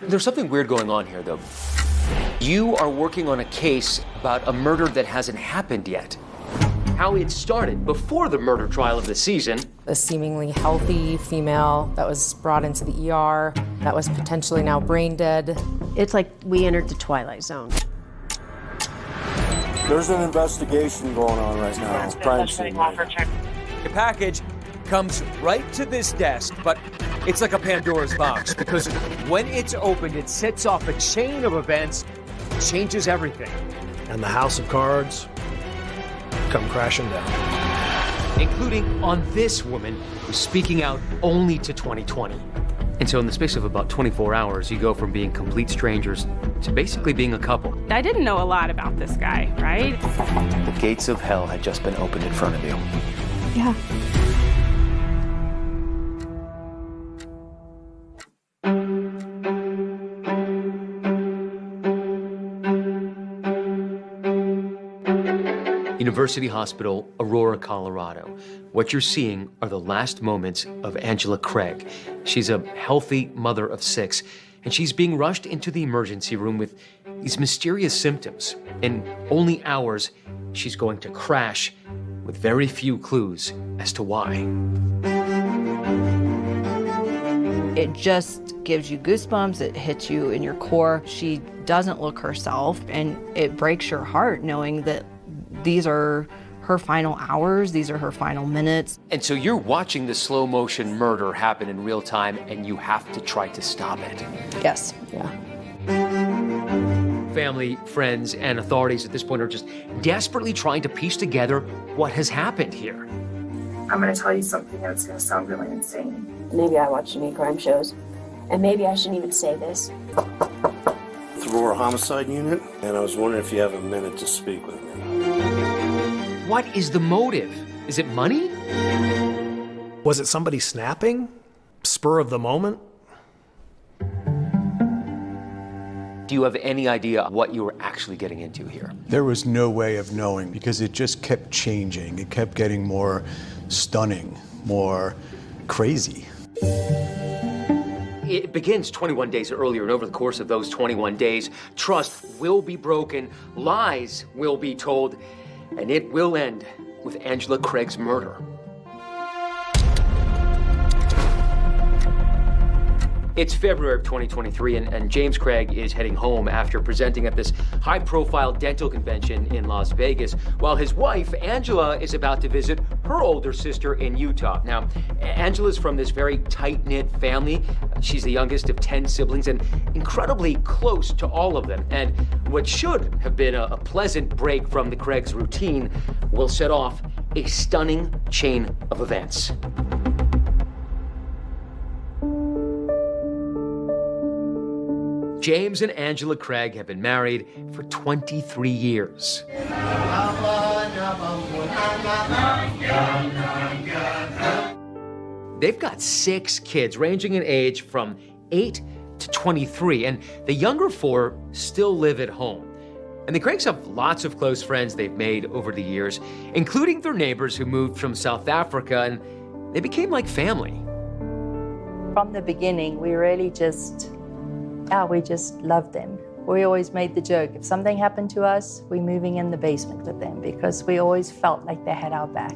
There's something weird going on here, though. You are working on a case about a murder that hasn't happened yet. How it started before the murder trial of the season. A seemingly healthy female that was brought into the ER that was potentially now brain dead. It's like we entered the Twilight Zone. There's an investigation going on right now. Crime scene. The package comes right to this desk, but it's like a Pandora's box because when it's opened, it sets off a chain of events, changes everything. And the house of cards come crashing down. Including on this woman who's speaking out only to 2020. And so in the space of about 24 hours, you go from being complete strangers to basically being a couple. I didn't know a lot about this guy, right? The gates of hell had just been opened in front of you. Yeah. University Hospital, Aurora, Colorado. What you're seeing are the last moments of Angela Craig. She's a healthy mother of 6, and she's being rushed into the emergency room with these mysterious symptoms. In only hours, she's going to crash with very few clues as to why. It just gives you goosebumps, it hits you in your core. She doesn't look herself, and it breaks your heart knowing that these are her final hours, these are her final minutes. And so you're watching the slow motion murder happen in real time, and you have to try to stop it. Yes. Yeah. Family, friends, and authorities at this point are just desperately trying to piece together what has happened here. I'm going to tell you something that's going to sound really insane. Maybe I watch too many crime shows, and maybe I shouldn't even say this. It's Aurora Homicide Unit, and I was wondering if you have a minute to speak with me. What is the motive? Is it money? Was it somebody snapping? Spur of the moment? Do you have any idea what you were actually getting into here? There was no way of knowing because it just kept changing. It kept getting more stunning, more crazy. It begins 21 days earlier, and over the course of those 21 days, trust will be broken, lies will be told, and it will end with Angela Craig's murder. It's February of 2023, and James Craig is heading home after presenting at this high-profile dental convention in Las Vegas, while his wife, Angela, is about to visit her older sister in Utah. Now, Angela's from this very tight-knit family. She's the youngest of 10 siblings and incredibly close to all of them. And what should have been a pleasant break from the Craig's routine will set off a stunning chain of events. James and Angela Craig have been married for 23 years. They've got 6 kids, ranging in age from 8 to 23, and the younger 4 still live at home. And the Craigs have lots of close friends they've made over the years, including their neighbors who moved from South Africa, and they became like family. From the beginning, we really just loved them. We always made the joke, if something happened to us, we're moving in the basement with them because we always felt like they had our back.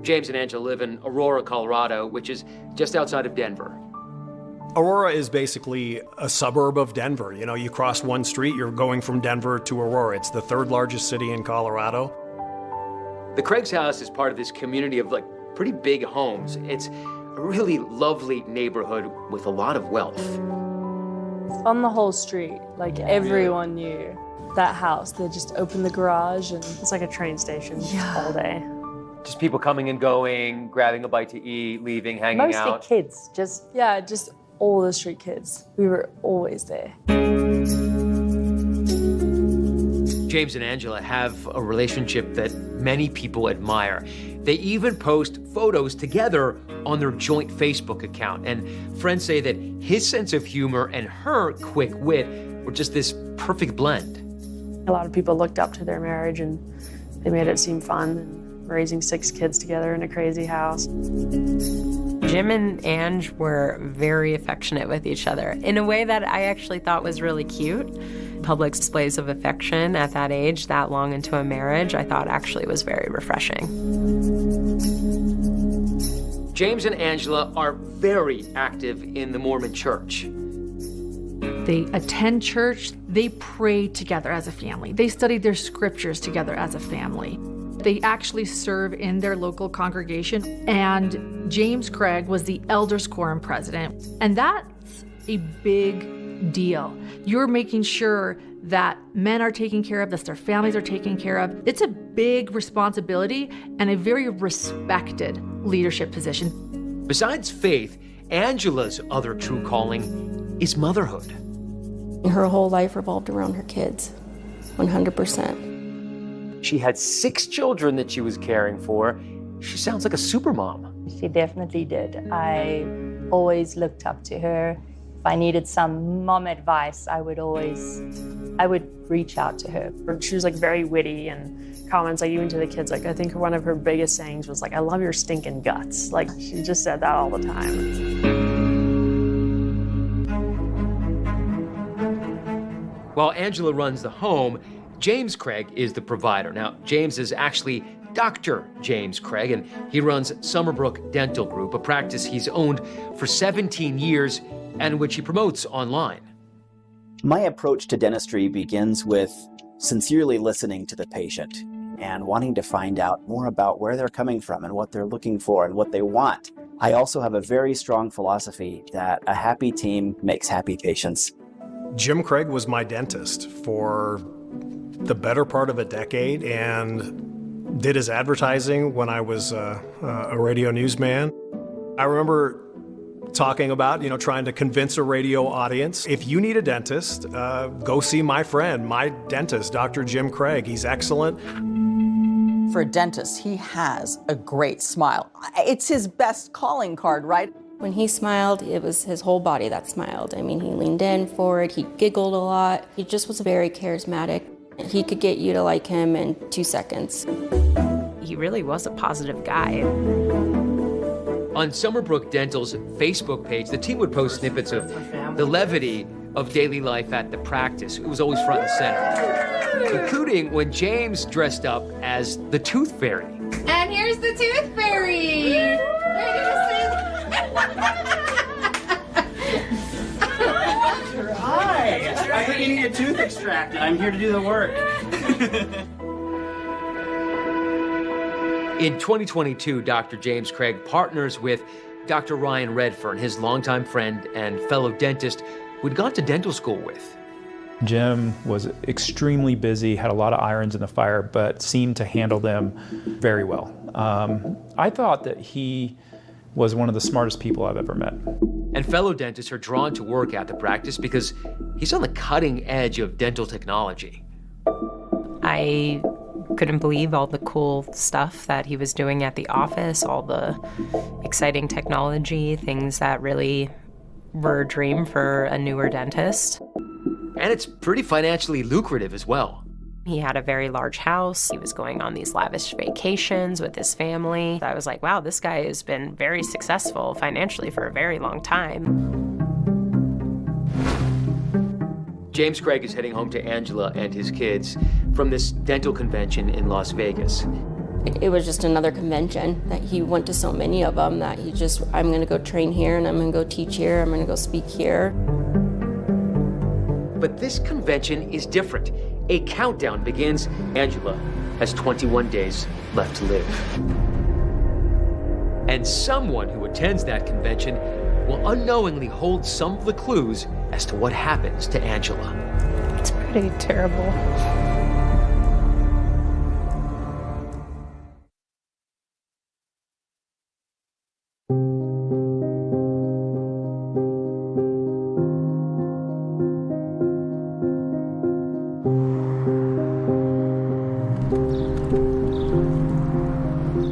James and Angela live in Aurora, Colorado, which is just outside of Denver. Aurora is basically a suburb of Denver. You know, you cross one street, you're going from Denver to Aurora. It's the 3rd largest city in Colorado. The Craig's house is part of this community of pretty big homes. It's a really lovely neighborhood with a lot of wealth. On the whole street, everyone knew that house. They just opened the garage and it's like a train station all day. Just people coming and going, grabbing a bite to eat, leaving, hanging out. Mostly kids, just all the street kids. We were always there. James and Angela have a relationship that many people admire. They even post photos together on their joint Facebook account. And friends say that his sense of humor and her quick wit were just this perfect blend. A lot of people looked up to their marriage and they made it seem fun, and raising 6 kids together in a crazy house. Jim and Ange were very affectionate with each other in a way that I actually thought was really cute. Public displays of affection at that age, that long into a marriage, I thought actually was very refreshing. James and Angela are very active in the Mormon Church. They attend church, they pray together as a family. They study their scriptures together as a family. They actually serve in their local congregation, and James Craig was the Elders Quorum president, and that's a big deal. You're making sure that men are taken care of, that their families are taken care of. It's a big responsibility and a very respected leadership position. Besides faith, Angela's other true calling is motherhood. Her whole life revolved around her kids, 100%. She had 6 children that she was caring for. She sounds like a supermom. She definitely did. I always looked up to her. If I needed some mom advice, I would reach out to her. She was like very witty and comments like even to the kids. Like I think one of her biggest sayings was like, "I love your stinking guts." Like she just said that all the time. While Angela runs the home, James Craig is the provider. Now, James is actually Dr. James Craig, and he runs Summerbrook Dental Group, a practice he's owned for 17 years and which he promotes online. My approach to dentistry begins with sincerely listening to the patient and wanting to find out more about where they're coming from and what they're looking for and what they want. I also have a very strong philosophy that a happy team makes happy patients. Jim Craig was my dentist for the better part of a decade and did his advertising when I was a radio newsman. I remember talking about, trying to convince a radio audience, if you need a dentist, go see my friend, my dentist, Dr. Jim Craig. He's excellent. For a dentist, he has a great smile. It's his best calling card, right? When he smiled, it was his whole body that smiled. I mean, he leaned in forward, he giggled a lot. He just was very charismatic. He could get you to like him in 2 seconds. He really was a positive guy. On Summerbrook Dental's Facebook page, the team would post snippets of the levity of daily life at the practice. It was always front and center, including when James dressed up as the Tooth Fairy. And here's the Tooth Fairy! Hi! I heard you need a tooth extracted. I'm here to do the work. In 2022, Dr. James Craig partners with Dr. Ryan Redfern, his longtime friend and fellow dentist who'd gone to dental school with. Jim was extremely busy, had a lot of irons in the fire, but seemed to handle them very well. I thought that he was one of the smartest people I've ever met. And fellow dentists are drawn to work at the practice because he's on the cutting edge of dental technology. I couldn't believe all the cool stuff that he was doing at the office, all the exciting technology, things that really were a dream for a newer dentist. And it's pretty financially lucrative as well. He had a very large house. He was going on these lavish vacations with his family. I was like, wow, this guy has been very successful financially for a very long time. James Craig is heading home to Angela and his kids from this dental convention in Las Vegas. It was just another convention that he went to so many of them that I'm going to go train here and I'm going to go teach here, I'm going to go speak here. But this convention is different. A countdown begins. Angela has 21 days left to live. And someone who attends that convention will unknowingly hold some of the clues as to what happens to Angela. It's pretty terrible.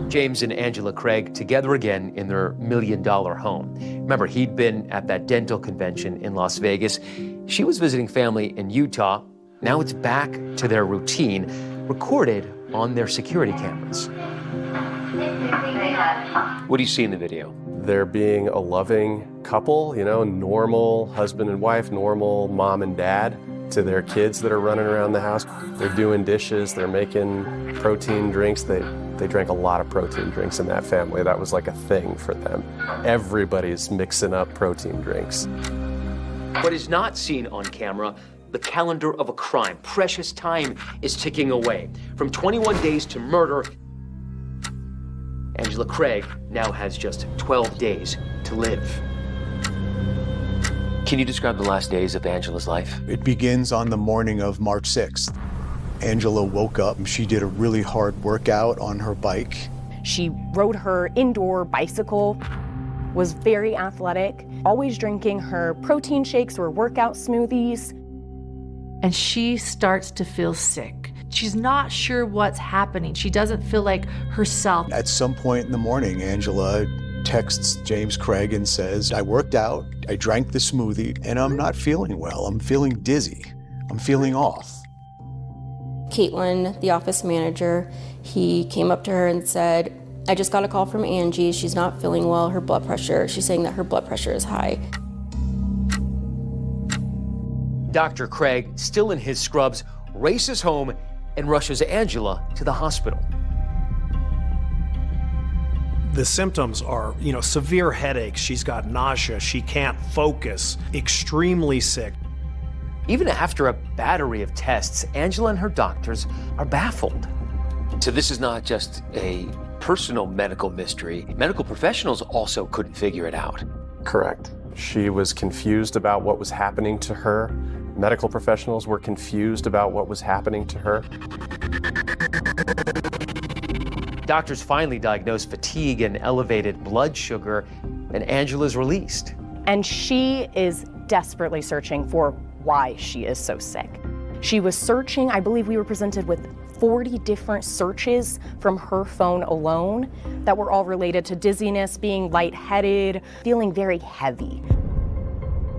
James and Angela Craig together again in their $1 million home. Remember, he'd been at that dental convention in Las Vegas. She was visiting family in Utah. Now it's back to their routine, recorded on their security cameras. What do you see in the video? they're being a loving couple, normal husband and wife, normal mom and dad to their kids that are running around the house. They're doing dishes, they're making protein drinks. They drank a lot of protein drinks in that family. That was like a thing for them. Everybody's mixing up protein drinks. What is not seen on camera, the calendar of a crime. Precious time is ticking away. From 21 days to murder, Angela Craig now has just 12 days to live. Can you describe the last days of Angela's life? It begins on the morning of March 6th. Angela woke up. She did a really hard workout on her bike. She rode her indoor bicycle, was very athletic, always drinking her protein shakes or workout smoothies. And she starts to feel sick. She's not sure what's happening. She doesn't feel like herself. At some point in the morning, Angela texts James Craig and says, I worked out, I drank the smoothie, and I'm not feeling well. I'm feeling dizzy. I'm feeling off. Caitlin, the office manager, he came up to her and said, I just got a call from Angie. She's not feeling well. Her blood pressure, she's saying that her blood pressure is high. Dr. Craig, still in his scrubs, races home and rushes Angela to the hospital. The symptoms are, severe headaches. She's got nausea. She can't focus. Extremely sick. Even after a battery of tests, Angela and her doctors are baffled. So this is not just a personal medical mystery. Medical professionals also couldn't figure it out. Correct. She was confused about what was happening to her. Medical professionals were confused about what was happening to her. Doctors finally diagnosed fatigue and elevated blood sugar, and Angela's released. And she is desperately searching for why she is so sick. She was searching, I believe we were presented with 40 different searches from her phone alone that were all related to dizziness, being lightheaded, feeling very heavy.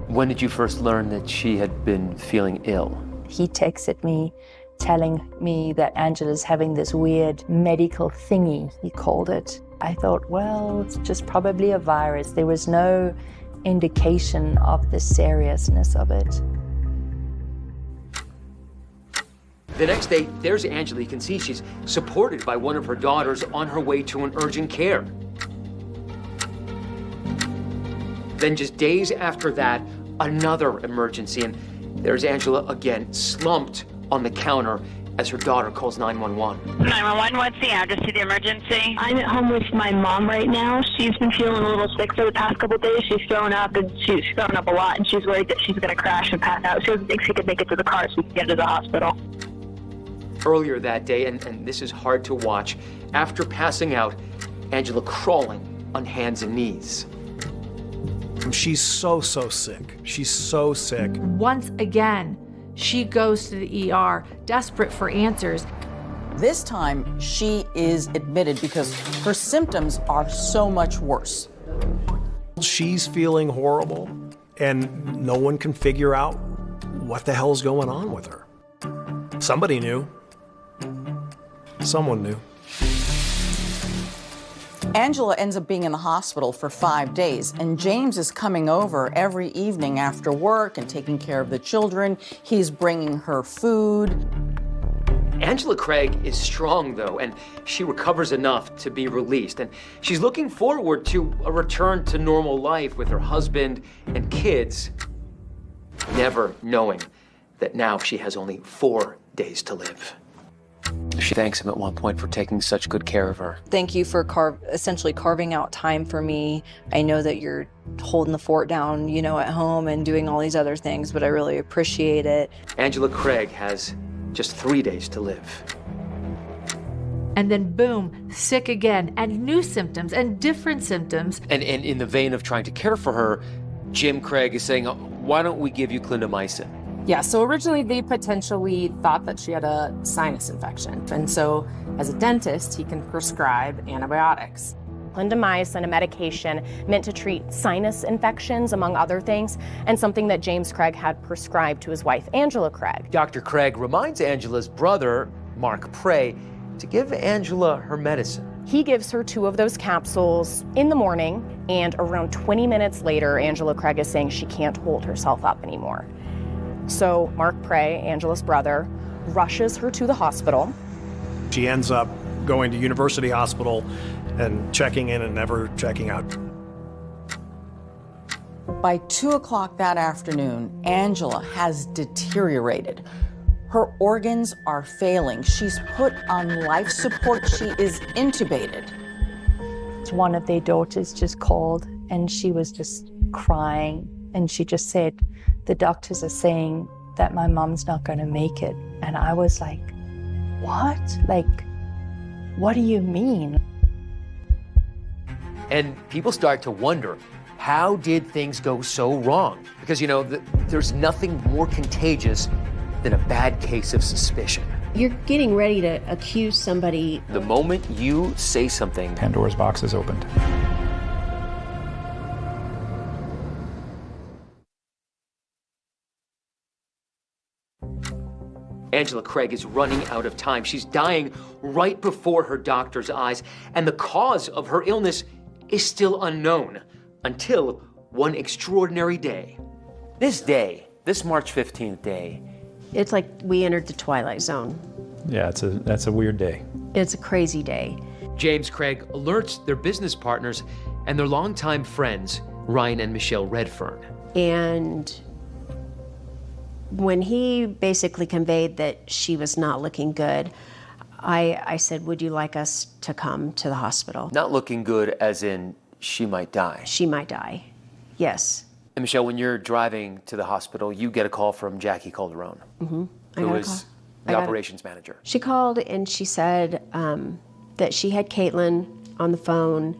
When did you first learn that she had been feeling ill? He texted me telling me that Angela's having this weird medical thingy, he called it. I thought, well, it's just probably a virus. There was no indication of the seriousness of it. The next day, there's Angela. You can see she's supported by one of her daughters on her way to an urgent care. Then just days after that, another emergency, and there's Angela again, slumped on the counter as her daughter calls 911. 911, what's the address to the emergency? I'm at home with my mom right now. She's been feeling a little sick for the past couple of days. She's thrown up, and she's thrown up a lot, and she's worried that she's going to crash and pass out. She doesn't think she could make it to the car so we can get her to the hospital. Earlier that day, and this is hard to watch, after passing out, Angela crawling on hands and knees. She's so sick. She's so sick. Once again, she goes to the ER, desperate for answers. This time, she is admitted because her symptoms are so much worse. She's feeling horrible, and no one can figure out what the hell's going on with her. Somebody knew. Someone knew. Angela ends up being in the hospital for 5 days, and James is coming over every evening after work and taking care of the children. He's bringing her food. Angela Craig is strong, though, and she recovers enough to be released. And she's looking forward to a return to normal life with her husband and kids, never knowing that now she has only 4 days to live. She thanks him at one point for taking such good care of her. Thank you for essentially carving out time for me. I know that you're holding the fort down, at home and doing all these other things, but I really appreciate it. Angela Craig has just 3 days to live. And then boom, sick again, and new symptoms and different symptoms. And in the vein of trying to care for her, Jim Craig is saying, why don't we give you clindamycin? Yeah, so originally they potentially thought that she had a sinus infection. And so as a dentist, he can prescribe antibiotics. Clindamycin, a medication meant to treat sinus infections, among other things, and something that James Craig had prescribed to his wife, Angela Craig. Dr. Craig reminds Angela's brother, Mark Prey, to give Angela her medicine. He gives her 2 of those capsules in the morning, and around 20 minutes later, Angela Craig is saying she can't hold herself up anymore. So Mark Prey, Angela's brother, rushes her to the hospital. She ends up going to University Hospital and checking in and never checking out. By 2 o'clock that afternoon, Angela has deteriorated. Her organs are failing. She's put on life support. She is intubated. One of their daughters just called and she was just crying. And she just said, the doctors are saying that my mom's not going to make it. And I was like, what? Like, what do you mean? And people start to wonder, how did things go so wrong? Because, you know, there's nothing more contagious than a bad case of suspicion. You're getting ready to accuse somebody. The moment you say something, Pandora's box is opened. Angela Craig is running out of time. She's dying right before her doctor's eyes, and the cause of her illness is still unknown until one extraordinary day. This day, this March 15th day, It's like we entered the twilight zone. Yeah, that's a weird day. It's a crazy day. James Craig alerts their business partners and their longtime friends, Ryan and Michelle Redfern. And when he basically conveyed that she was not looking good, I said, would you like us to come to the hospital? Not looking good as in she might die. She might die, yes. And Michelle, when you're driving to the hospital, you get a call from Jackie Calderon, who is the operations manager. She called and she said that she had Caitlin on the phone,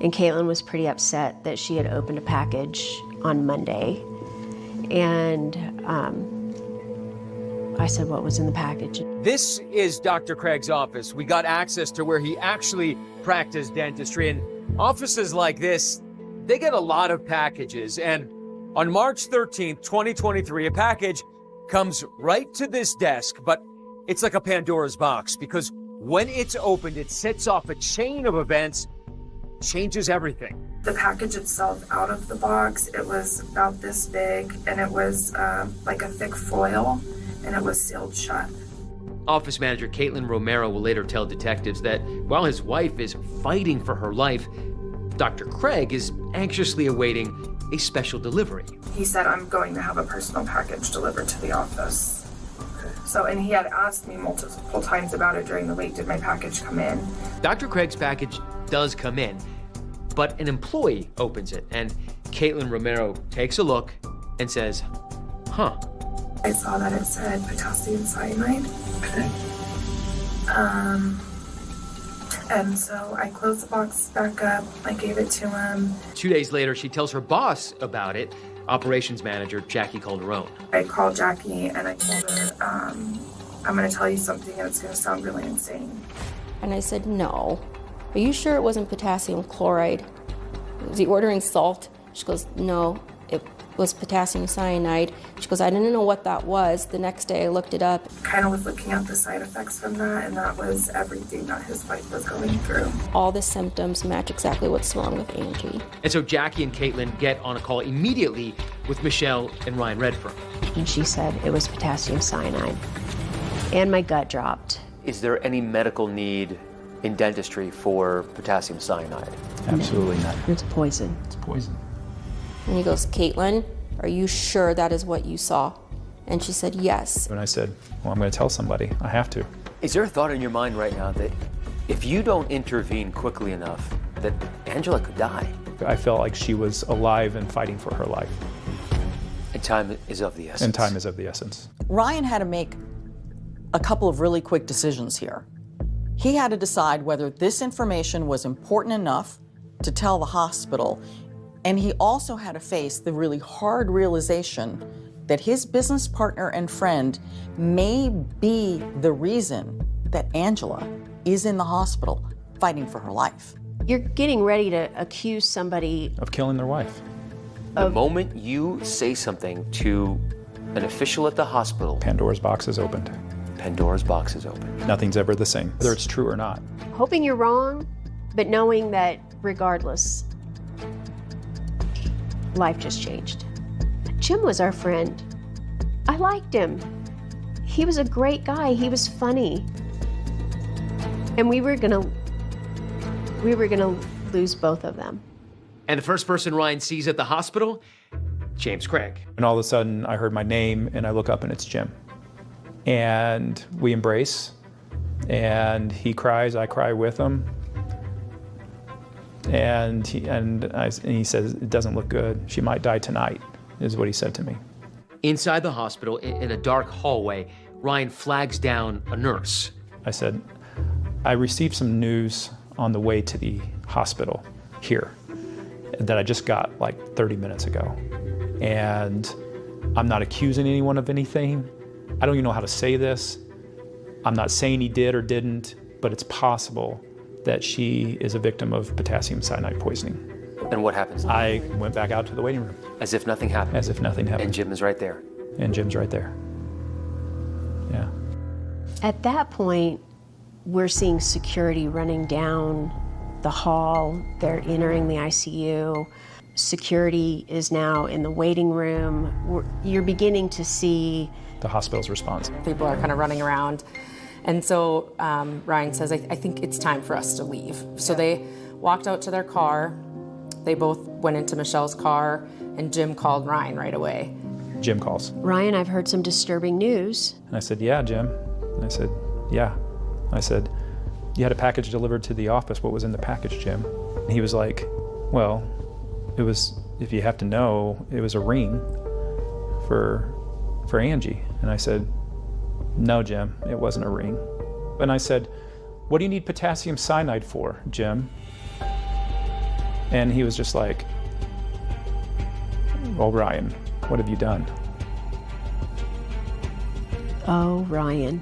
and Caitlin was pretty upset that she had opened a package on Monday. And I said, what was in the package? This is Dr. Craig's office. We got access to where he actually practiced dentistry, and offices like this, they get a lot of packages. And on March 13th, 2023, a package comes right to this desk, but it's like a Pandora's box, because when it's opened, it sets off a chain of events, changes everything. The package itself out of the box, it was about this big, and it was like a thick foil, and it was sealed shut. Office manager Caitlin Romero will later tell detectives that while his wife is fighting for her life, Dr. Craig is anxiously awaiting a special delivery. He said, I'm going to have a personal package delivered to the office. So, and he had asked me multiple times about it during the week, did my package come in? Dr. Craig's package does come in, but an employee opens it, and Caitlin Romero takes a look and says, huh. I saw that it said potassium cyanide. And so I closed the box back up, I gave it to him. 2 days later, she tells her boss about it, operations manager Jackie Calderon. I called Jackie and I told her, I'm gonna tell you something and it's gonna sound really insane. And I said, no. Are you sure it wasn't potassium chloride? Was he ordering salt? She goes, no, it was potassium cyanide. She goes, I didn't know what that was. The next day I looked it up. Kind of was looking at the side effects from that, and that was everything that his wife was going through. All the symptoms match exactly what's wrong with Angie. And so Jackie and Caitlin get on a call immediately with Michelle and Ryan Redfern. And she said it was potassium cyanide. And my gut dropped. Is there any medical need in dentistry for potassium cyanide? Absolutely not. It's poison. It's poison. And he goes, Caitlin, are you sure that is what you saw? And she said, yes. And I said, well, I'm going to tell somebody. I have to. Is there a thought in your mind right now that if you don't intervene quickly enough, that Angela could die? I felt like she was alive and fighting for her life. And time is of the essence. And time is of the essence. Ryan had to make a couple of really quick decisions here. He had to decide whether this information was important enough to tell the hospital, and he also had to face the really hard realization that his business partner and friend may be the reason that Angela is in the hospital fighting for her life. You're getting ready to accuse somebody of killing their wife. The moment you say something to an official at the hospital, Pandora's box is opened. Pandora's box is open. Nothing's ever the same, whether it's true or not. Hoping you're wrong, But knowing that regardless, life just changed. Jim was our friend. I liked him. He was a great guy. He was funny. And we were gonna lose both of them. And the first person Ryan sees at the hospital, James Craig. And all of a sudden, I heard my name, and I look up, and it's Jim. And we embrace, and he cries, I cry with him. And he says, it doesn't look good. She might die tonight, is what he said to me. Inside the hospital, in a dark hallway, Ryan flags down a nurse. I said, I received some news on the way to the hospital here that I just got like 30 minutes ago. And I'm not accusing anyone of anything. I don't even know how to say this. I'm not saying he did or didn't, but it's possible that she is a victim of potassium cyanide poisoning. And what happens? I went back out to the waiting room. As if nothing happened. As if nothing happened. And Jim is right there. And Jim's right there. Yeah. At that point, we're seeing security running down the hall. They're entering the ICU. Security is now in the waiting room. You're beginning to see the hospital's response. People are kind of running around. And so Ryan says, I think it's time for us to leave. So they walked out to their car. They both went into Michelle's car, and Jim called Ryan right away. Jim calls. Ryan, I've heard some disturbing news. And I said, yeah, Jim. And I said, yeah. I said, you had a package delivered to the office. What was in the package, Jim? And he was like, well, it was, if you have to know, it was a ring for Angie. And I said, no, Jim, it wasn't a ring. And I said, what do you need potassium cyanide for, Jim? And he was just like, well, Ryan, what have you done? Oh, Ryan,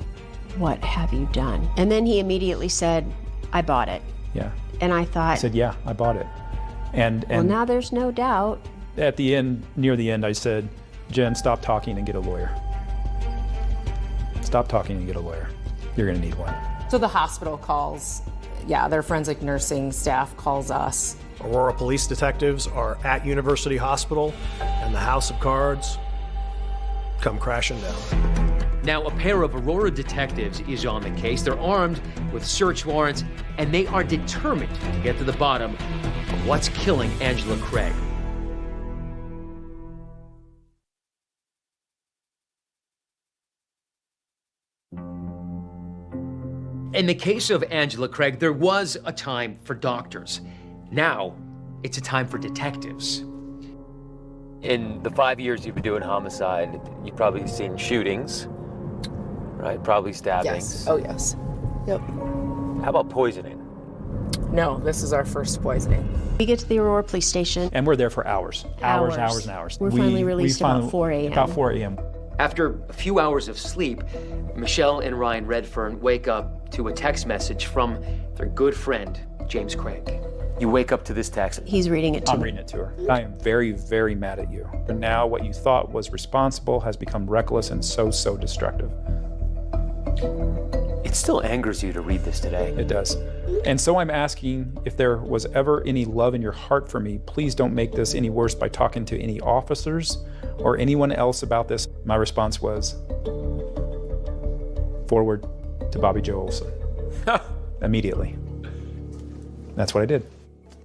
what have you done? And then he immediately said, I bought it. Yeah. And I thought, I said, yeah, I bought it. And well, now there's no doubt. At the end, near the end, I said, Jen, stop talking and get a lawyer. Stop talking and get a lawyer. You're gonna need one. So the hospital calls, their forensic nursing staff calls us. Aurora police detectives are at University Hospital, and the House of Cards come crashing down. Now, a pair of Aurora detectives is on the case. They're armed with search warrants, and they are determined to get to the bottom of what's killing Angela Craig. In the case of Angela Craig, there was a time for doctors. Now, it's a time for detectives. In the 5 years you've been doing homicide, you've probably seen shootings, right? Probably stabbings. Yes. Oh, yes. Yep. How about poisoning? No, this is our first poisoning. We get to the Aurora police station. And we're there for hours. Hours and hours. We're finally released about 4 a.m. About 4 a.m. After a few hours of sleep, Michelle and Ryan Redfern wake up to a text message from their good friend, James Craig. You wake up to this text. He's reading it to me. I'm reading it to her. I am very, very mad at you. And now what you thought was responsible has become reckless and so destructive. It still angers you to read this today. It does. And so I'm asking, if there was ever any love in your heart for me, please don't make this any worse by talking to any officers or anyone else about this. My response was, forward to Bobby Joe Olson. Immediately. That's what I did.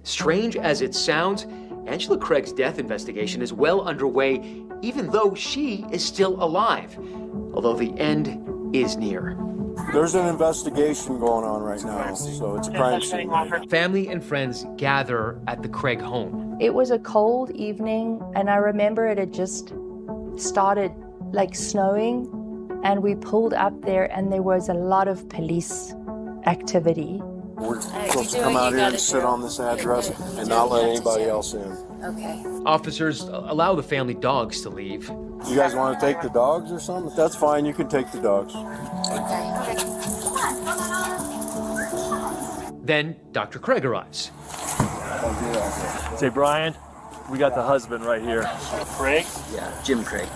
Strange as it sounds, Angela Craig's death investigation is well underway, even though she is still alive, although the end is near. There's an investigation going on right now, so it's a crime scene. Family and friends gather at the Craig home. It was a cold evening, and I remember it had just started like snowing, and we pulled up there, and there was a lot of police activity. We're supposed to come out here and sit on this address and not let anybody else in. Okay. Officers allow the family dogs to leave. You guys want to take the dogs or something? That's fine, you can take the dogs. Then Dr. Craig arrives. Say, Brian, we got the husband right here. Craig? Yeah, Jim Craig.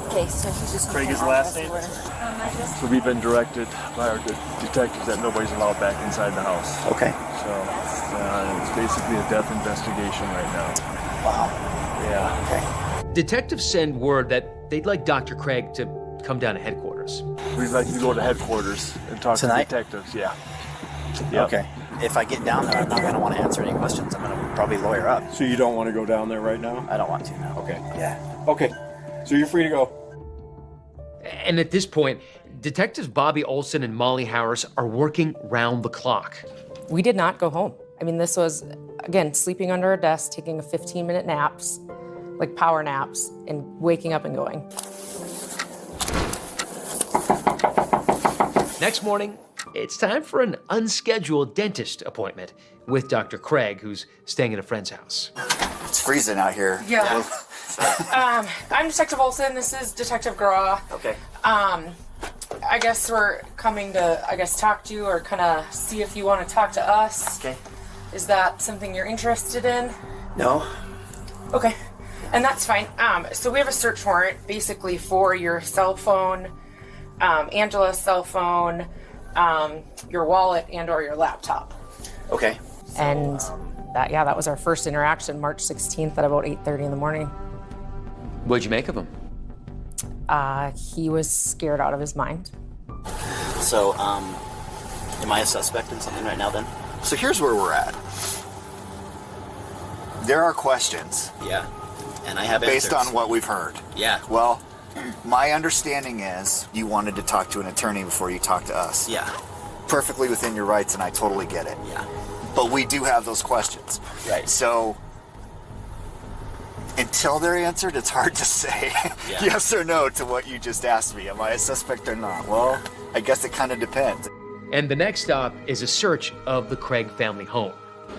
Okay, so he's just Craig is the last name? So we've been directed by our detectives that nobody's allowed back inside the house. Okay. So it's basically a death investigation right now. Wow. Yeah. Okay. Detectives send word that they'd like Dr. Craig to come down to headquarters. We'd like you to go to headquarters and talk Tonight? to detectives, yeah. Yep. Okay. If I get down there, I'm not going to want to answer any questions. I'm going to probably lawyer up. So you don't want to go down there right now? I don't want to, no. Okay. Yeah. Okay. So you're free to go. And at this point, Detectives Bobby Olson and Molly Harris are working round the clock. We did not go home. I mean, this was, again, sleeping under a desk, taking a 15-minute naps, like power naps, and waking up and going. Next morning, it's time for an unscheduled dentist appointment with Dr. Craig, who's staying at a friend's house. It's freezing out here. Yeah. I'm Detective Olson. This is Detective Graw. Okay. I guess we're coming to, talk to you or kind of see if you want to talk to us. Okay. Is that something you're interested in? No. Okay. And that's fine. So we have a search warrant basically for your cell phone, Angela's cell phone, your wallet, and or your laptop. Okay. And that was our first interaction, March 16th at about 8:30 in the morning. What'd you make of him? He was scared out of his mind. So, am I a suspect in something right now then? So here's where we're at. There are questions. Yeah. And I have based answers. on what we've heard. Yeah. Well, my understanding is you wanted to talk to an attorney before you talked to us. Yeah. Perfectly within your rights, and I totally get it. Yeah. But we do have those questions. Right. So until they're answered, it's hard to say yes or no to what you just asked me. Am I a suspect or not? Well, I guess it kind of depends. And the next stop is a search of the Craig family home.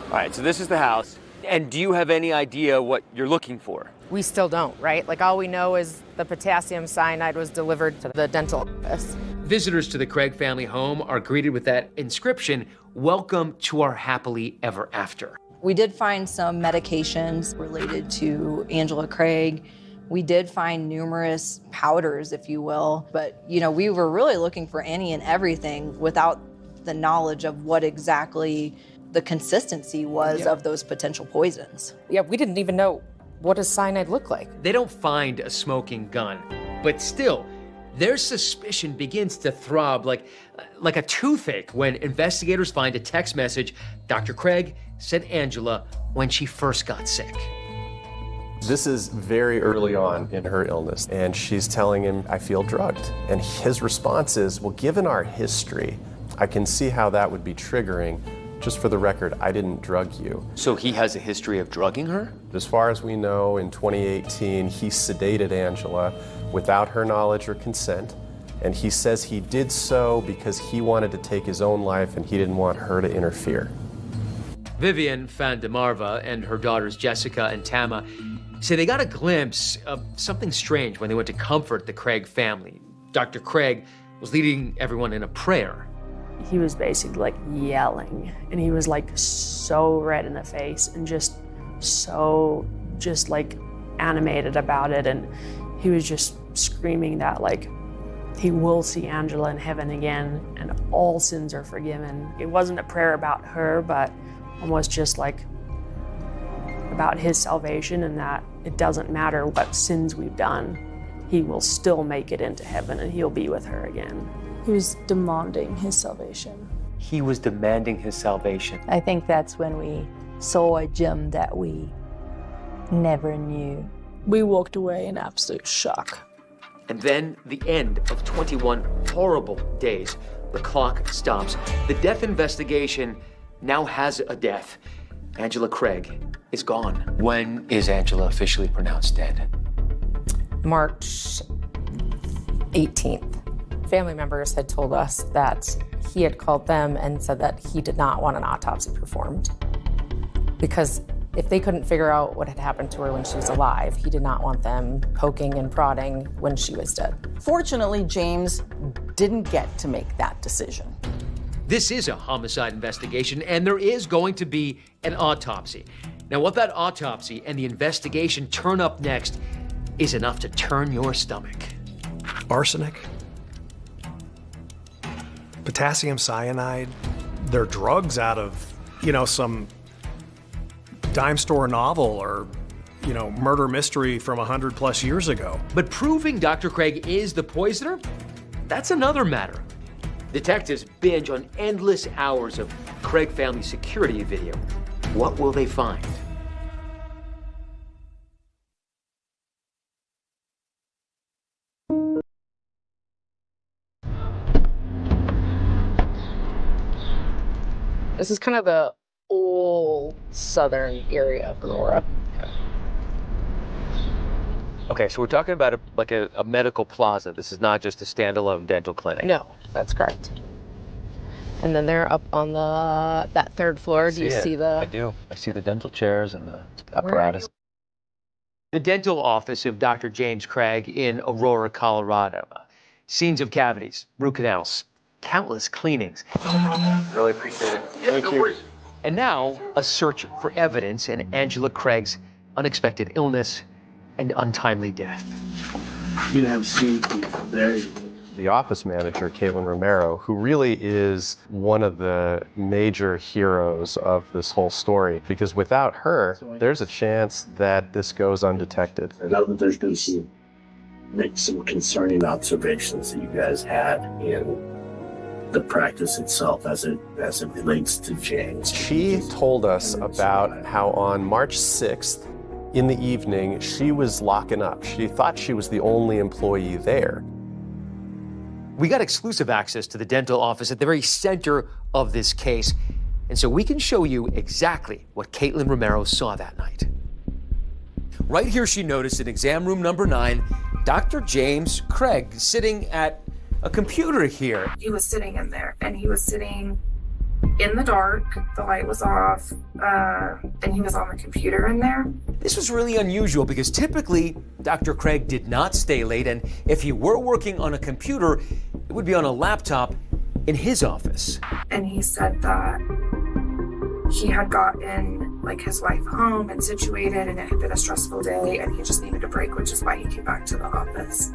All right, so this is the house. And do you have any idea what you're looking for? We still don't, right? Like all we know is the potassium cyanide was delivered to the dental office. Visitors to the Craig family home are greeted with that inscription, "Welcome to our happily ever after." We did find some medications related to Angela Craig. We did find numerous powders, if you will, but we were really looking for any and everything without the knowledge of what exactly the consistency was of those potential poisons. Yeah, we didn't even know what does cyanide look like. They don't find a smoking gun, but still, their suspicion begins to throb like a toothache when investigators find a text message Dr. Craig sent Angela when she first got sick. This is very early on in her illness, and she's telling him, I feel drugged. And his response is, well, given our history, I can see how that would be triggering. Just for the record, I didn't drug you. So he has a history of drugging her? As far as we know, in 2018, he sedated Angela without her knowledge or consent. And he says he did so because he wanted to take his own life and he didn't want her to interfere. Vivian Fandemarva and her daughters Jessica and Tama say they got a glimpse of something strange when they went to comfort the Craig family. Dr. Craig was leading everyone in a prayer. He was basically like yelling, and he was like so red in the face and just like animated about it. And he was just screaming that like he will see Angela in heaven again and all sins are forgiven. It wasn't a prayer about her, but almost just like about his salvation, and that it doesn't matter what sins we've done, he will still make it into heaven and he'll be with her again. He was demanding his salvation. He was demanding his salvation. I think that's when we saw a Jim that we never knew. We walked away in absolute shock. And then the end of 21 horrible days. The clock stops. The death investigation now has a death. Angela Craig is gone. When is Angela officially pronounced dead? March 18th. Family members had told us that he had called them and said that he did not want an autopsy performed because if they couldn't figure out what had happened to her when she was alive, he did not want them poking and prodding when she was dead. Fortunately, James didn't get to make that decision. This is a homicide investigation, and there is going to be an autopsy. Now, what that autopsy and the investigation turn up next is enough to turn your stomach. arsenic, potassium cyanide. They're drugs out of, some dime store novel or, murder mystery from 100+ years ago. But proving Dr. Craig is the poisoner, that's another matter. Detectives binge on endless hours of Craig family security video. What will they find? This is kind of the old southern area of Aurora. Okay, so we're talking about a medical plaza. This is not just a standalone dental clinic. No, that's correct. And then they're up on that third floor. Do you see the? I do. I see the dental chairs and the apparatus. The dental office of Dr. James Craig in Aurora, Colorado. Scenes of cavities, root canals, countless cleanings. Really appreciate it. Thank you. And now, a search for evidence in Angela Craig's unexpected illness and untimely death. You have seen people there. The office manager, Caitlin Romero, who really is one of the major heroes of this whole story, because without her, there's a chance that this goes undetected. I know that there's been some concerning observations that you guys had in the practice itself as it relates to James. She told us about how on March 6th, in the evening, she was locking up. She thought she was the only employee there. We got exclusive access to the dental office at the very center of this case, and so we can show you exactly what Caitlin Romero saw that night. Right here, she noticed in exam room number 9, Dr. James Craig sitting at a computer here. He was sitting in there, and he was sitting in the dark. The light was off, and he was on the computer in there. This was really unusual because typically Dr. Craig did not stay late, and if he were working on a computer, it would be on a laptop in his office. And he said that he had gotten his wife home and situated, and it had been a stressful day, and he just needed a break, which is why he came back to the office.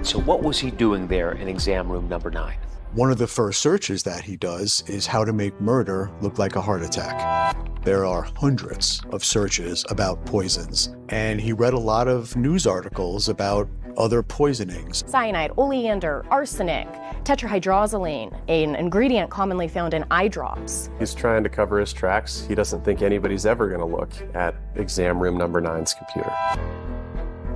So what was he doing there in exam room number 9? One of the first searches that he does is how to make murder look like a heart attack. There are hundreds of searches about poisons, and he read a lot of news articles about other poisonings. Cyanide, oleander, arsenic, tetrahydrozoline, an ingredient commonly found in eye drops. He's trying to cover his tracks. He doesn't think anybody's ever going to look at exam room number 9's computer.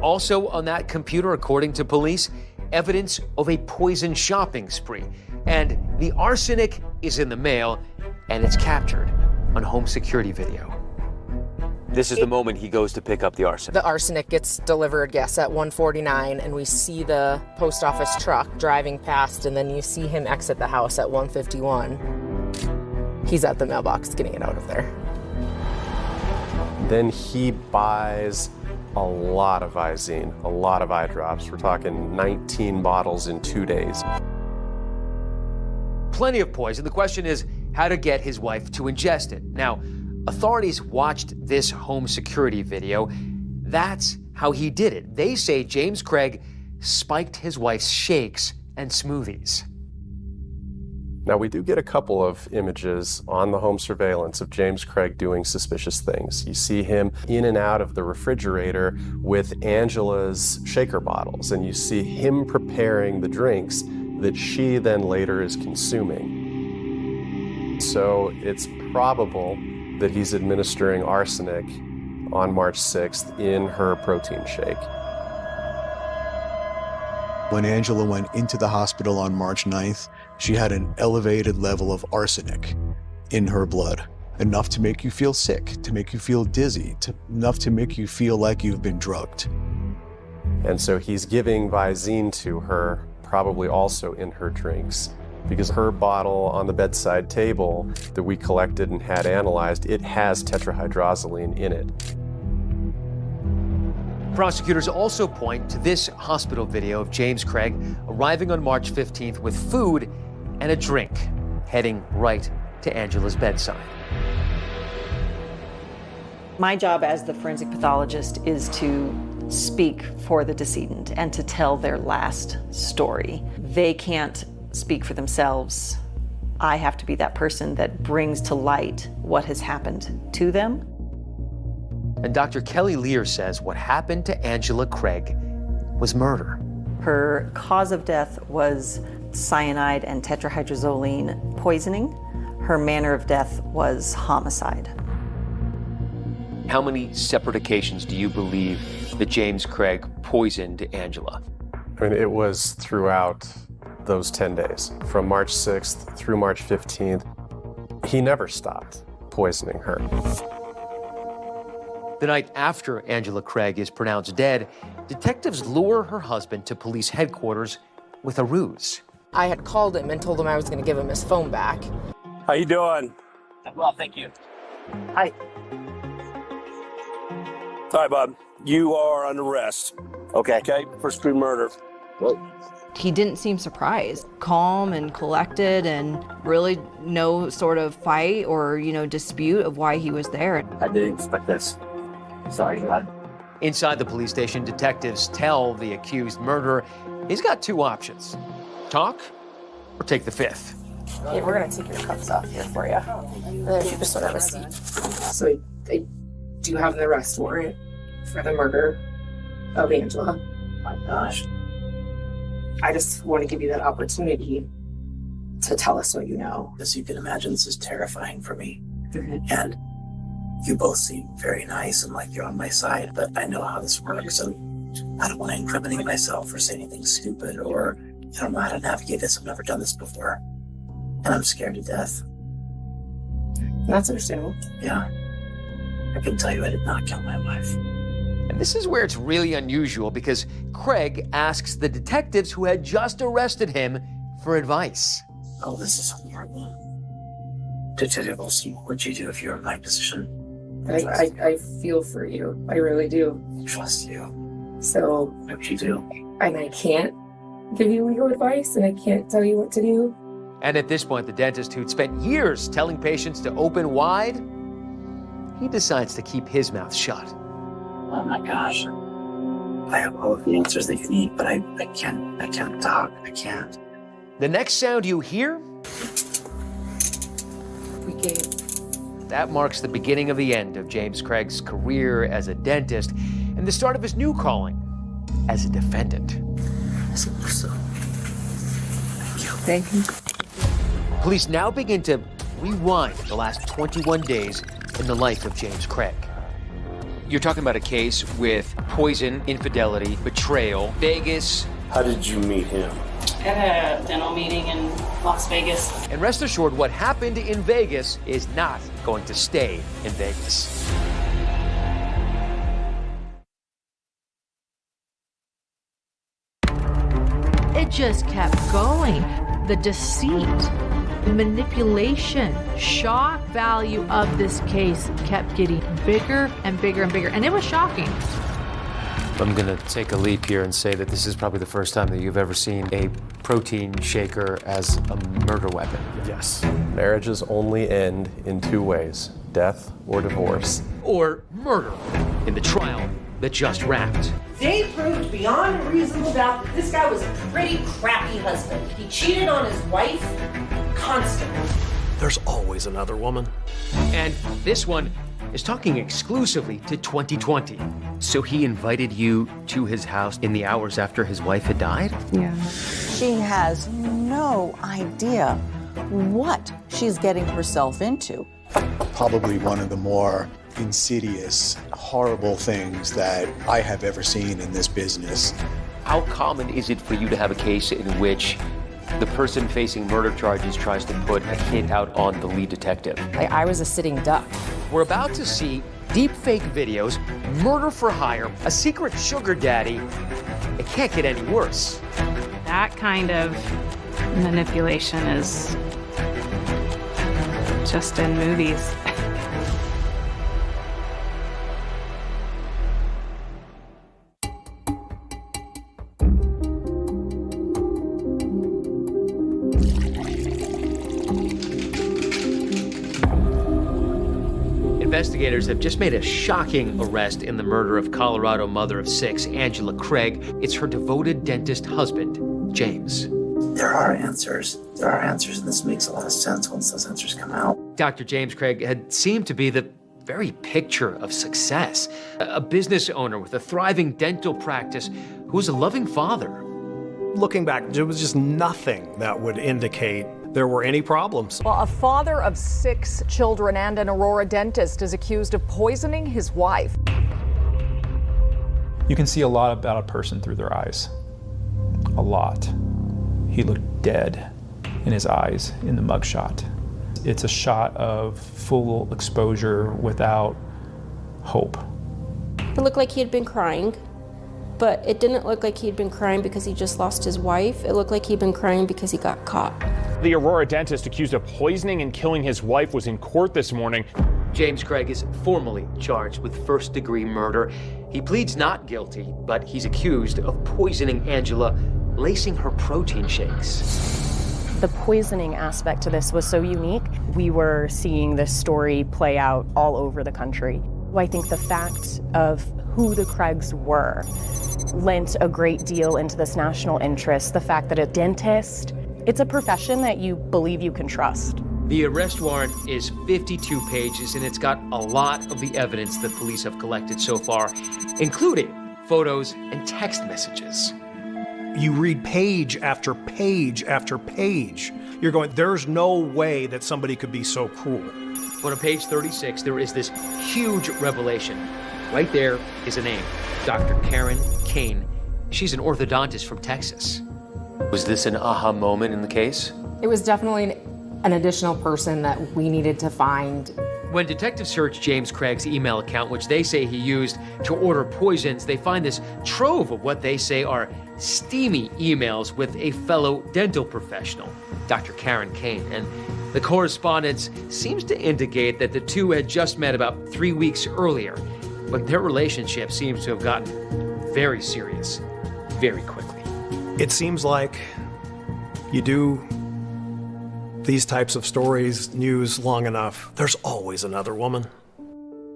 Also on that computer, according to police, evidence of a poison shopping spree. And the arsenic is in the mail, and it's captured on home security video. This is the moment he goes to pick up the arsenic. The arsenic gets delivered, yes, at 1:49, and we see the post office truck driving past, and then you see him exit the house at 1:51. He's at the mailbox getting it out of there. Then he buys a lot of Visine, a lot of eye drops. We're talking 19 bottles in 2 days. Plenty of poison. The question is how to get his wife to ingest it. Now, authorities watched this home security video. That's how he did it. They say James Craig spiked his wife's shakes and smoothies. Now, we do get a couple of images on the home surveillance of James Craig doing suspicious things. You see him in and out of the refrigerator with Angela's shaker bottles, and you see him preparing the drinks that she then later is consuming. So it's probable that he's administering arsenic on March 6th in her protein shake. When Angela went into the hospital on March 9th, she had an elevated level of arsenic in her blood, enough to make you feel sick, to make you feel dizzy, enough to make you feel like you've been drugged. And so he's giving Visine to her, probably also in her drinks, because her bottle on the bedside table that we collected and had analyzed, it has tetrahydrozoline in it. Prosecutors also point to this hospital video of James Craig arriving on March 15th with food and a drink, heading right to Angela's bedside. My job as the forensic pathologist is to speak for the decedent and to tell their last story. They can't speak for themselves. I have to be that person that brings to light what has happened to them. And Dr. Kelly Lear says what happened to Angela Craig was murder. Her cause of death was cyanide and tetrahydrozoline poisoning. Her manner of death was homicide. How many separate occasions do you believe that James Craig poisoned Angela? I mean, it was throughout those 10 days, from March 6th through March 15th. He never stopped poisoning her. The night after Angela Craig is pronounced dead, detectives lure her husband to police headquarters with a ruse. I had called him and told him I was going to give him his phone back. How you doing? Well, thank you. Hi. All right, Bob. You are under arrest. Okay. Okay, for degree murder. He didn't seem surprised, calm and collected, and really no sort of fight or, dispute of why he was there. I didn't expect this. Sorry, God. Inside the police station, detectives tell the accused murderer he's got two options: talk or take the fifth. Okay, we're gonna take your cuffs off here for you. And then you just sort of have a seat. So they do have an arrest warrant for the murder of Angela. My gosh. I just want to give you that opportunity to tell us what you know. As you can imagine, this is terrifying for me. And you both seem very nice and like you're on my side, but I know how this works, and I don't want to incriminate myself or say anything stupid, or I don't know how to navigate this. I've never done this before, and I'm scared to death. That's understandable. Yeah. I can tell you I did not kill my wife. And this is where it's really unusual, because Craig asks the detectives who had just arrested him for advice. Oh, this is horrible. Detective Olson, what would you do if you were in my position? I feel for you. I really do. Trust you. So what would you do? And I can't give you legal advice, and I can't tell you what to do. And at this point, the dentist who'd spent years telling patients to open wide, he decides to keep his mouth shut. Oh my gosh. I have all of the answers that you need, but I can't talk. I can't. The next sound you hear, that marks the beginning of the end of James Craig's career as a dentist and the start of his new calling as a defendant. Thank you. Police now begin to rewind the last 21 days in the life of James Craig. You're talking about a case with poison, infidelity, betrayal, Vegas. How did you meet him? At a dental meeting in Las Vegas. And rest assured, what happened in Vegas is not going to stay in Vegas. It just kept going. The deceit, the manipulation, shock value of this case kept getting bigger and bigger and bigger. And it was shocking. I'm going to take a leap here and say that this is probably the first time that you've ever seen a protein shaker as a murder weapon. Yes. Marriages only end in two ways: death or divorce. Or murder in the trial that just wrapped. They proved beyond a reasonable doubt that this guy was a pretty crappy husband. He cheated on his wife constantly. There's always another woman. And this one is talking exclusively to 2020. So he invited you to his house in the hours after his wife had died? Yeah. She has no idea what she's getting herself into. Probably one of the more insidious, horrible things that I have ever seen in this business. How common is it for you to have a case in which the person facing murder charges tries to put a hit out on the lead detective? I was a sitting duck. We're about to see deepfake videos, murder for hire, a secret sugar daddy. It can't get any worse. That kind of manipulation is just in movies. investigators have just made a shocking arrest in the murder of Colorado mother of 6, Angela Craig. It's her devoted dentist husband, James. There are answers. There are answers, and this makes a lot of sense once those answers come out. Dr. James Craig had seemed to be the very picture of success. A business owner with a thriving dental practice who was a loving father. Looking back, there was just nothing that would indicate there were any problems. Well, a father of 6 children and an Aurora dentist is accused of poisoning his wife. You can see a lot about a person through their eyes. A lot. He looked dead in his eyes in the mugshot. It's a shot of full exposure without hope. It looked like he had been crying, but it didn't look like he'd been crying because he just lost his wife. It looked like he'd been crying because he got caught. The Aurora dentist accused of poisoning and killing his wife was in court this morning. James Craig is formally charged with first-degree murder. He pleads not guilty, but he's accused of poisoning Angela, lacing her protein shakes. The poisoning aspect to this was so unique. We were seeing this story play out all over the country. I think the fact of who the Craigs were lent a great deal into this national interest. The fact that a dentist, it's a profession that you believe you can trust. The arrest warrant is 52 pages, and it's got a lot of the evidence that police have collected so far, including photos and text messages. You read page after page after page. You're going, there's no way that somebody could be so cruel. But on page 36, there is this huge revelation. Right there is a name, Dr. Karen Kane. She's an orthodontist from Texas. Was this an aha moment in the case? It was definitely an additional person that we needed to find. When detectives search James Craig's email account, which they say he used to order poisons, they find this trove of what they say are steamy emails with a fellow dental professional, Dr. Karen Kane. And the correspondence seems to indicate that the two had just met about 3 weeks earlier, but their relationship seems to have gotten very serious very quickly. It seems like you do these types of stories, news, long enough, there's always another woman.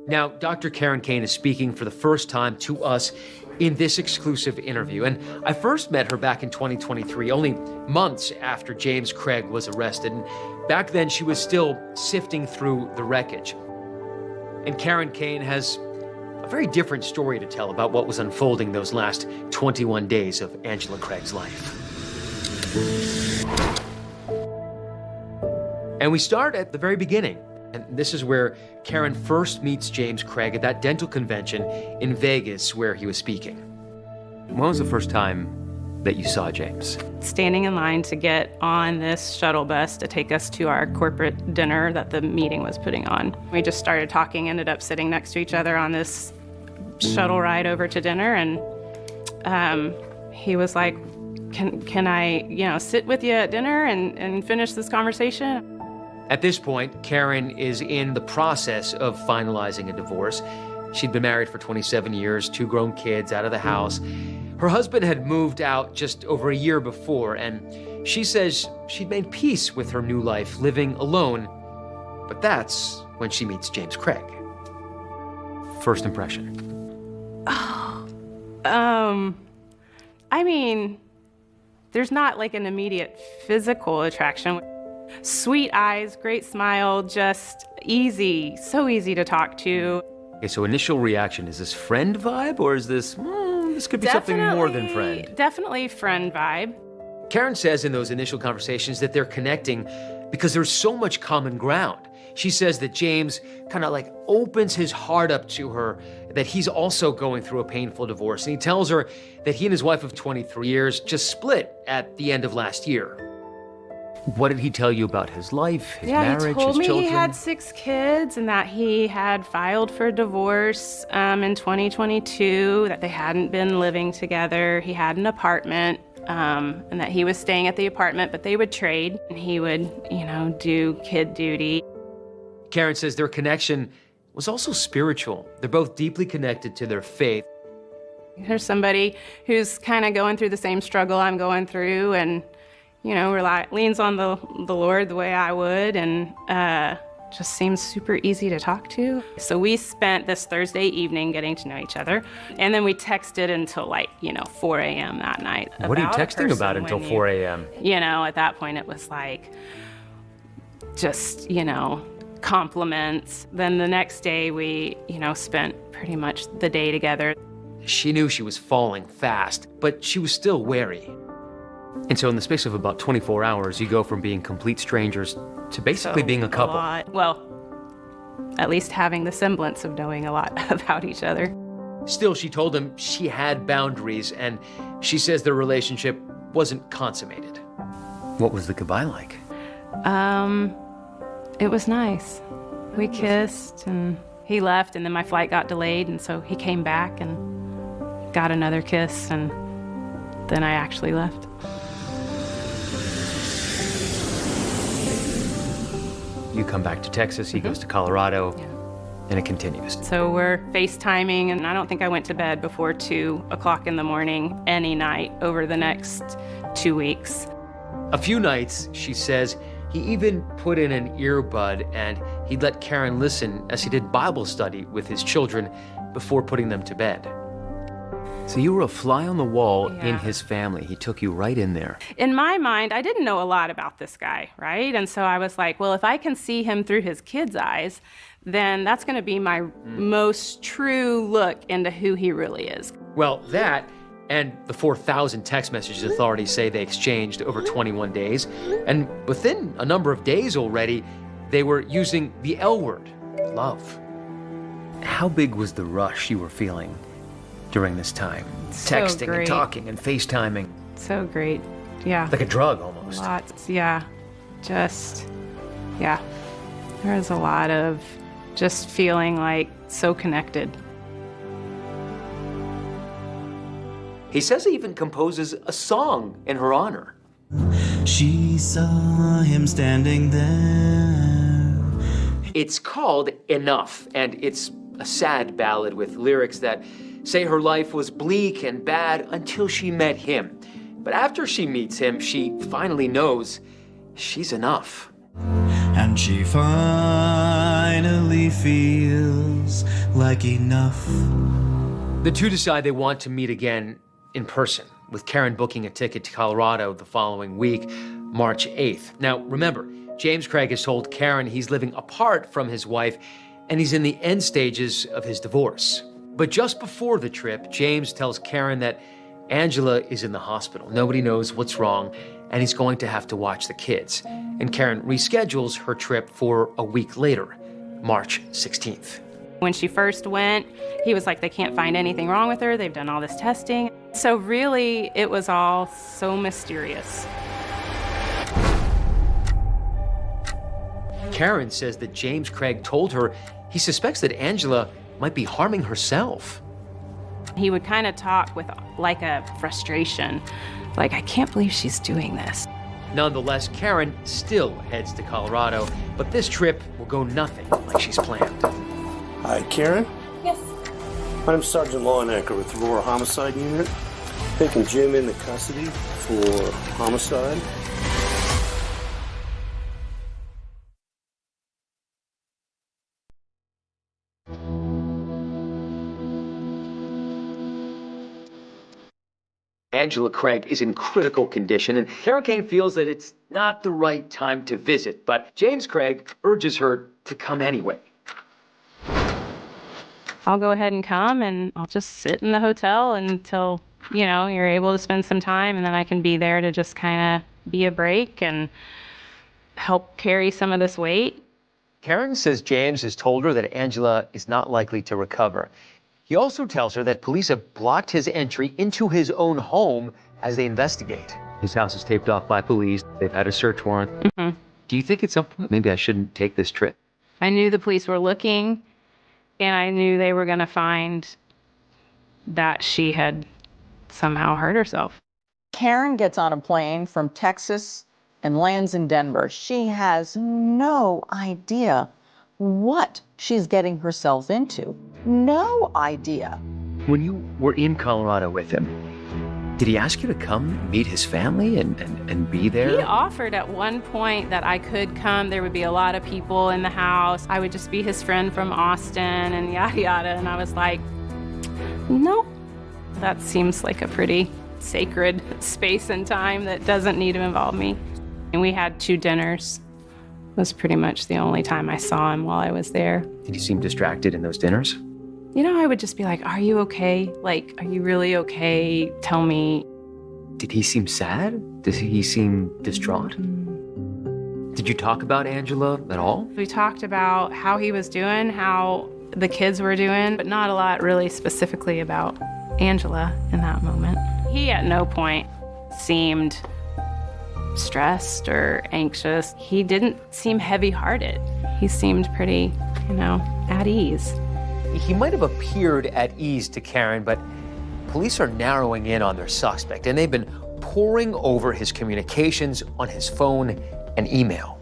Now, Dr. Karen Kane is speaking for the first time to us in this exclusive interview. And I first met her back in 2023, only months after James Craig was arrested. And back then, she was still sifting through the wreckage. And Karen Kane has a very different story to tell about what was unfolding those last 21 days of Angela Craig's life. And we start at the very beginning. And this is where Karen first meets James Craig at that dental convention in Vegas where he was speaking. When was the first time that you saw James? Standing in line to get on this shuttle bus to take us to our corporate dinner that the meeting was putting on. We just started talking, ended up sitting next to each other on this shuttle ride over to dinner, and he was like, can I, sit with you at dinner and finish this conversation? At this point, Karen is in the process of finalizing a divorce. She'd been married for 27 years, 2 grown kids, out of the house. Her husband had moved out just over a year before, and she says she'd made peace with her new life, living alone. But that's when she meets James Craig. First impression. I mean, there's not like an immediate physical attraction. Sweet eyes, great smile, just easy, so easy to talk to. Okay, so initial reaction, is this friend vibe, or is this, this could be something more than friend? Definitely friend vibe. Karen says in those initial conversations that they're connecting because there's so much common ground. She says that James kind of like opens his heart up to her, that he's also going through a painful divorce. And he tells her that he and his wife of 23 years just split at the end of last year. What did he tell you about his life, his marriage, he told his me children? He had 6 kids and that he had filed for divorce in 2022, that they hadn't been living together. He had an apartment and that he was staying at the apartment, but they would trade and he would, do kid duty. Karen says their connection was also spiritual. They're both deeply connected to their faith. There's somebody who's kind of going through the same struggle I'm going through and leans on the Lord the way I would, and just seems super easy to talk to. So we spent this Thursday evening getting to know each other, and then we texted until 4 a.m. that night. What are you texting about until 4 a.m.? At that point it was just, compliments. Then the next day we, spent pretty much the day together. She knew she was falling fast, but she was still wary. And so in the space of about 24 hours, you go from being complete strangers to basically being a couple. Well, at least having the semblance of knowing a lot about each other. Still, she told him she had boundaries, and she says their relationship wasn't consummated. What was the goodbye like? It was nice. We kissed, and he left, and then my flight got delayed, and so he came back and got another kiss, and then I actually left. You come back to Texas, he goes to Colorado, and it continues. So we're FaceTiming, and I don't think I went to bed before 2 o'clock in the morning any night over the next 2 weeks. A few nights, she says, he even put in an earbud and he'd let Karen listen as he did Bible study with his children before putting them to bed. So you were a fly on the wall in his family. He took you right in there. In my mind, I didn't know a lot about this guy, right? And so I was like, well, if I can see him through his kids' eyes, then that's going to be my most true look into who he really is. Well, that and the 4,000 text messages authorities say they exchanged over 21 days. And within a number of days already, they were using the L word, love. How big was the rush you were feeling during this time? So Texting great. and talking and FaceTiming. So great. Yeah. Like a drug almost. Lots. Yeah. Yeah. There was a lot of just feeling like so connected. He says he even composes a song in her honor. She saw him standing there. It's called Enough, and it's a sad ballad with lyrics that say her life was bleak and bad until she met him. But after she meets him, she finally knows she's enough. And she finally feels like enough. The two decide they want to meet again in person, with Karen booking a ticket to Colorado the following week, March 8th. Now, remember, James Craig has told Karen he's living apart from his wife, and he's in the end stages of his divorce. But just before the trip, James tells Karen that Angela is in the hospital. Nobody knows what's wrong, and he's going to have to watch the kids. And Karen reschedules her trip for a week later, March 16th. When she first went, he was like, they can't find anything wrong with her. They've done all this testing. So really, it was all so mysterious. Karen says that James Craig told her he suspects that Angela might be harming herself. He would kind of talk with like a frustration, like, I can't believe she's doing this. Nonetheless, Karen still heads to Colorado, but this trip will go nothing like she's planned. Hi, Karen? Yes. I'm Sergeant Law Anchor with the Aurora Homicide Unit. Taking Jim into custody for homicide. Angela Craig is in critical condition, and Karen Kane feels that it's not the right time to visit, but James Craig urges her to come anyway. I'll go ahead and come, and I'll just sit in the hotel until, you're able to spend some time, and then I can be there to just kind of be a break and help carry some of this weight. Karen says James has told her that Angela is not likely to recover. He also tells her that police have blocked his entry into his own home as they investigate. His house is taped off by police. They've had a search warrant. Mm-hmm. Do you think at some point maybe I shouldn't take this trip? I knew the police were looking, and I knew they were going to find that she had somehow hurt herself. Karen gets on a plane from Texas and lands in Denver. She has no idea what she's getting herself into. No idea. When you were in Colorado with him, Did he ask you to come meet his family and be there? He offered at one point that I could come. There would be a lot of people in the house. I would just be his friend from Austin and yada yada. And I was like, no, that seems like a pretty sacred space and time that doesn't need to involve me. And we had 2 dinners. It was pretty much the only time I saw him while I was there. Did he seem distracted in those dinners? You know, I would just be like, are you okay? Like, are you really okay? Tell me. Did he seem sad? Did he seem distraught? Did you talk about Angela at all? We talked about how he was doing, how the kids were doing, but not a lot really specifically about Angela in that moment. He at no point seemed stressed or anxious. He didn't seem heavy-hearted. He seemed pretty, at ease. He might have appeared at ease to Karen, but police are narrowing in on their suspect, and they've been poring over his communications on his phone and email.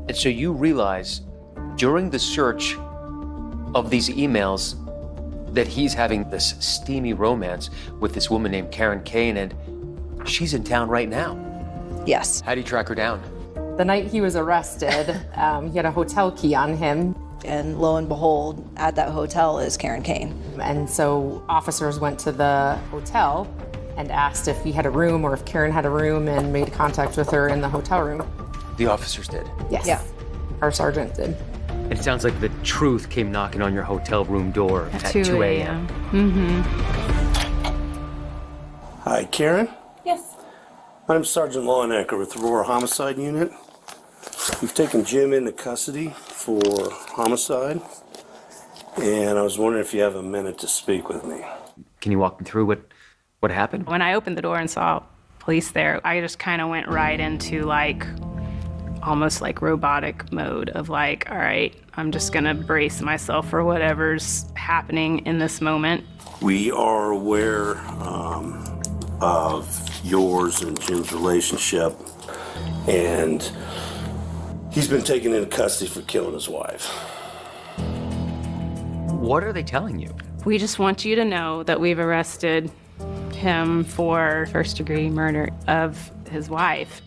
And so you realize during the search of these emails that he's having this steamy romance with this woman named Karen Kane, and she's in town right now. Yes. How do you track her down? The night he was arrested, he had a hotel key on him. And lo and behold, at that hotel is Karen Kane. And so officers went to the hotel and asked if he had a room or if Karen had a room and made contact with her in the hotel room. The officers did? Yes. Yeah. Our sergeant did. It sounds like the truth came knocking on your hotel room door at 2 a.m. Hi, Karen. Yes. I'm Sergeant Lawnecker with the Aurora Homicide Unit. We've taken Jim into custody for homicide, and I was wondering if you have a minute to speak with me. Can you walk me through what happened? When I opened the door and saw police there, I just kind of went right into almost like robotic mode of all right, I'm just gonna brace myself for whatever's happening in this moment. We are aware of yours and Jim's relationship, and he's been taken into custody for killing his wife. What are they telling you? We just want you to know that we've arrested him for first-degree murder of his wife.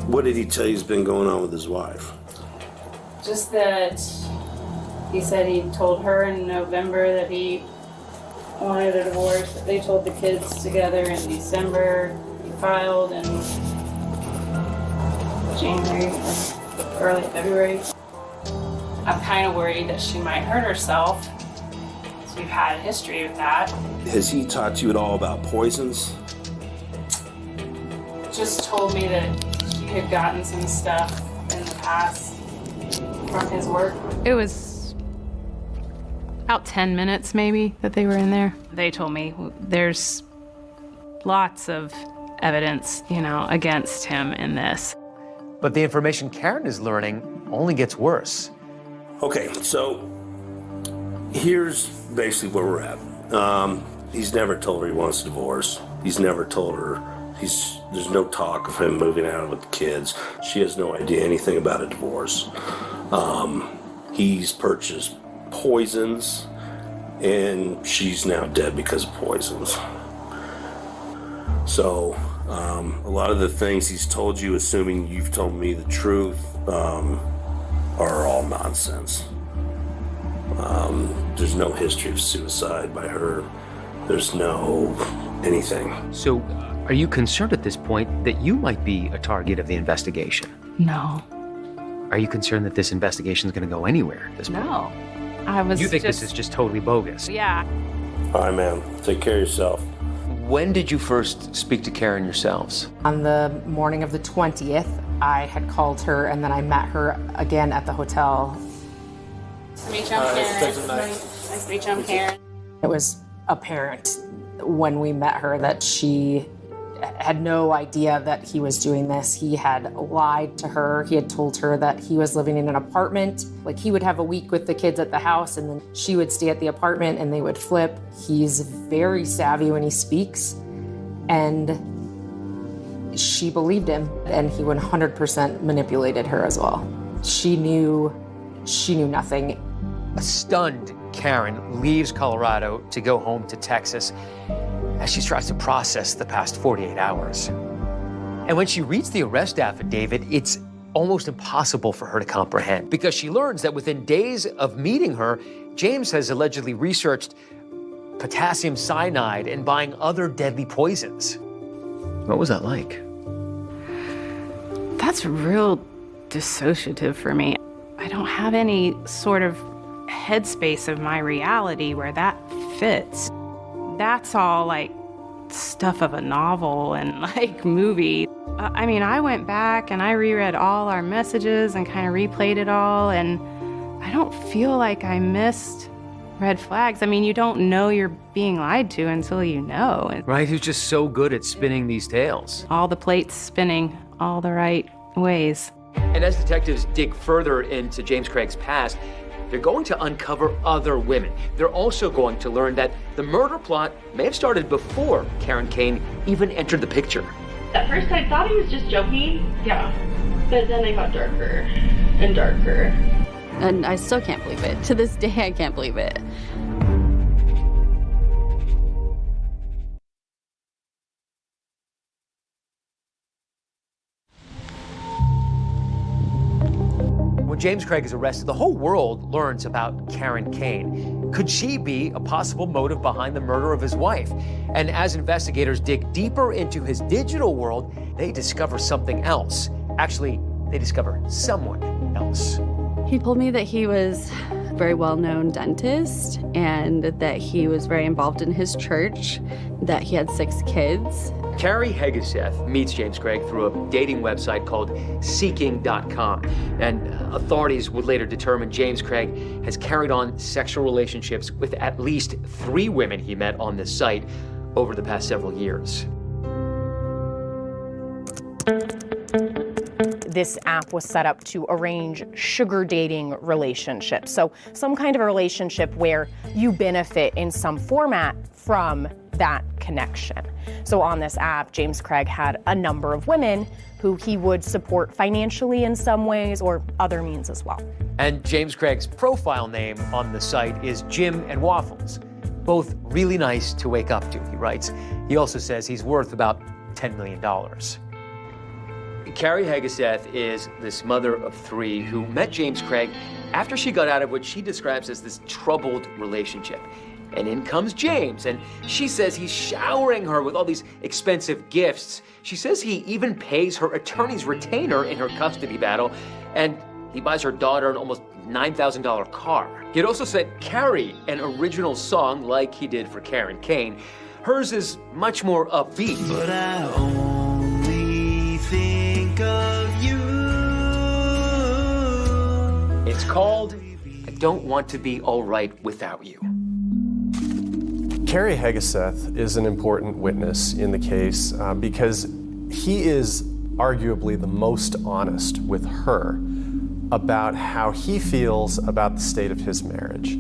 What did he tell you's been going on with his wife? Just that he said he told her in November that he wanted a divorce. They told the kids together in December. He filed in January or early February. I'm kind of worried that she might hurt herself. So we've had a history of that. Has he talked to you at all about poisons? Just told me that she had gotten some stuff in the past from his work. It was about 10 minutes maybe that they were in there. They told me there's lots of evidence, against him in this. But the information Karen is learning only gets worse. Okay, so here's basically where we're at. He's never told her he wants a divorce. He's never told her. There's no talk of him moving out with the kids. She has no idea anything about a divorce. He's purchased poisons, and she's now dead because of poisons. So a lot of the things he's told you, assuming you've told me the truth, are all nonsense. There's no history of suicide by her. There's no anything. So are you concerned at this point that you might be a target of the investigation? No. Are you concerned that this investigation is going to go anywhere at this point? No. You think this is just totally bogus? Yeah. All right, ma'am. Take care of yourself. When did you first speak to Karen yourselves? On the morning of the 20th, I had called her, and then I met her again at the hotel. Nice to meet you, I'm Karen. Nice to meet you, I'm Karen. It was apparent when we met her that she had no idea that he was doing this. He had lied to her. He had told her that he was living in an apartment. He would have a week with the kids at the house, and then she would stay at the apartment and they would flip. He's very savvy when he speaks, and she believed him, and he 100% manipulated her as well. She knew nothing. A stunned Karen leaves Colorado to go home to Texas. as she tries to process the past 48 hours. And when she reads the arrest affidavit, it's almost impossible for her to comprehend, because she learns that within days of meeting her, James has allegedly researched potassium cyanide and buying other deadly poisons. What was that like? That's real dissociative for me. I don't have any sort of headspace of my reality where that fits. That's all like stuff of a novel and like movie. I mean, I went back and I reread all our messages and kind of replayed it all, and I don't feel like I missed red flags. I mean, you don't know you're being lied to until you know. Right, who's just so good at spinning these tales. All the plates spinning all the right ways. And as detectives dig further into James Craig's past, they're going to uncover other women. They're also going to learn that the murder plot may have started before Karen Kane even entered the picture. At first I thought he was just joking, yeah. But then it got darker and darker. And I still can't believe it. To this day, I can't believe it. When James Craig is arrested, the whole world learns about Karen Kane. Could she be a possible motive behind the murder of his wife? And as investigators dig deeper into his digital world, they discover something else. Actually, they discover someone else. He told me that he was a very well-known dentist and that he was very involved in his church, that he had 6 kids. Carrie Hegeseth meets James Craig through a dating website called Seeking.com. And authorities would later determine James Craig has carried on sexual relationships with at least 3 women he met on this site over the past several years. This app was set up to arrange sugar dating relationships. So some kind of a relationship where you benefit in some format from that connection. So on this app, James Craig had a number of women who he would support financially in some ways or other means as well. And James Craig's profile name on the site is Jim and Waffles. Both really nice to wake up to, he writes. He also says he's worth about $10 million. Carrie Hegeseth is this mother of 3 who met James Craig after she got out of what she describes as this troubled relationship. And in comes James, and she says he's showering her with all these expensive gifts. She says he even pays her attorney's retainer in her custody battle, and he buys her daughter an almost $9,000 car. He'd also sent Carrie an original song like he did for Karen Kane. Hers is much more upbeat. But I only think of you. It's called I Don't Want to Be All Right Without You. Carrie Hegeseth is an important witness in the case because he is arguably the most honest with her about how he feels about the state of his marriage.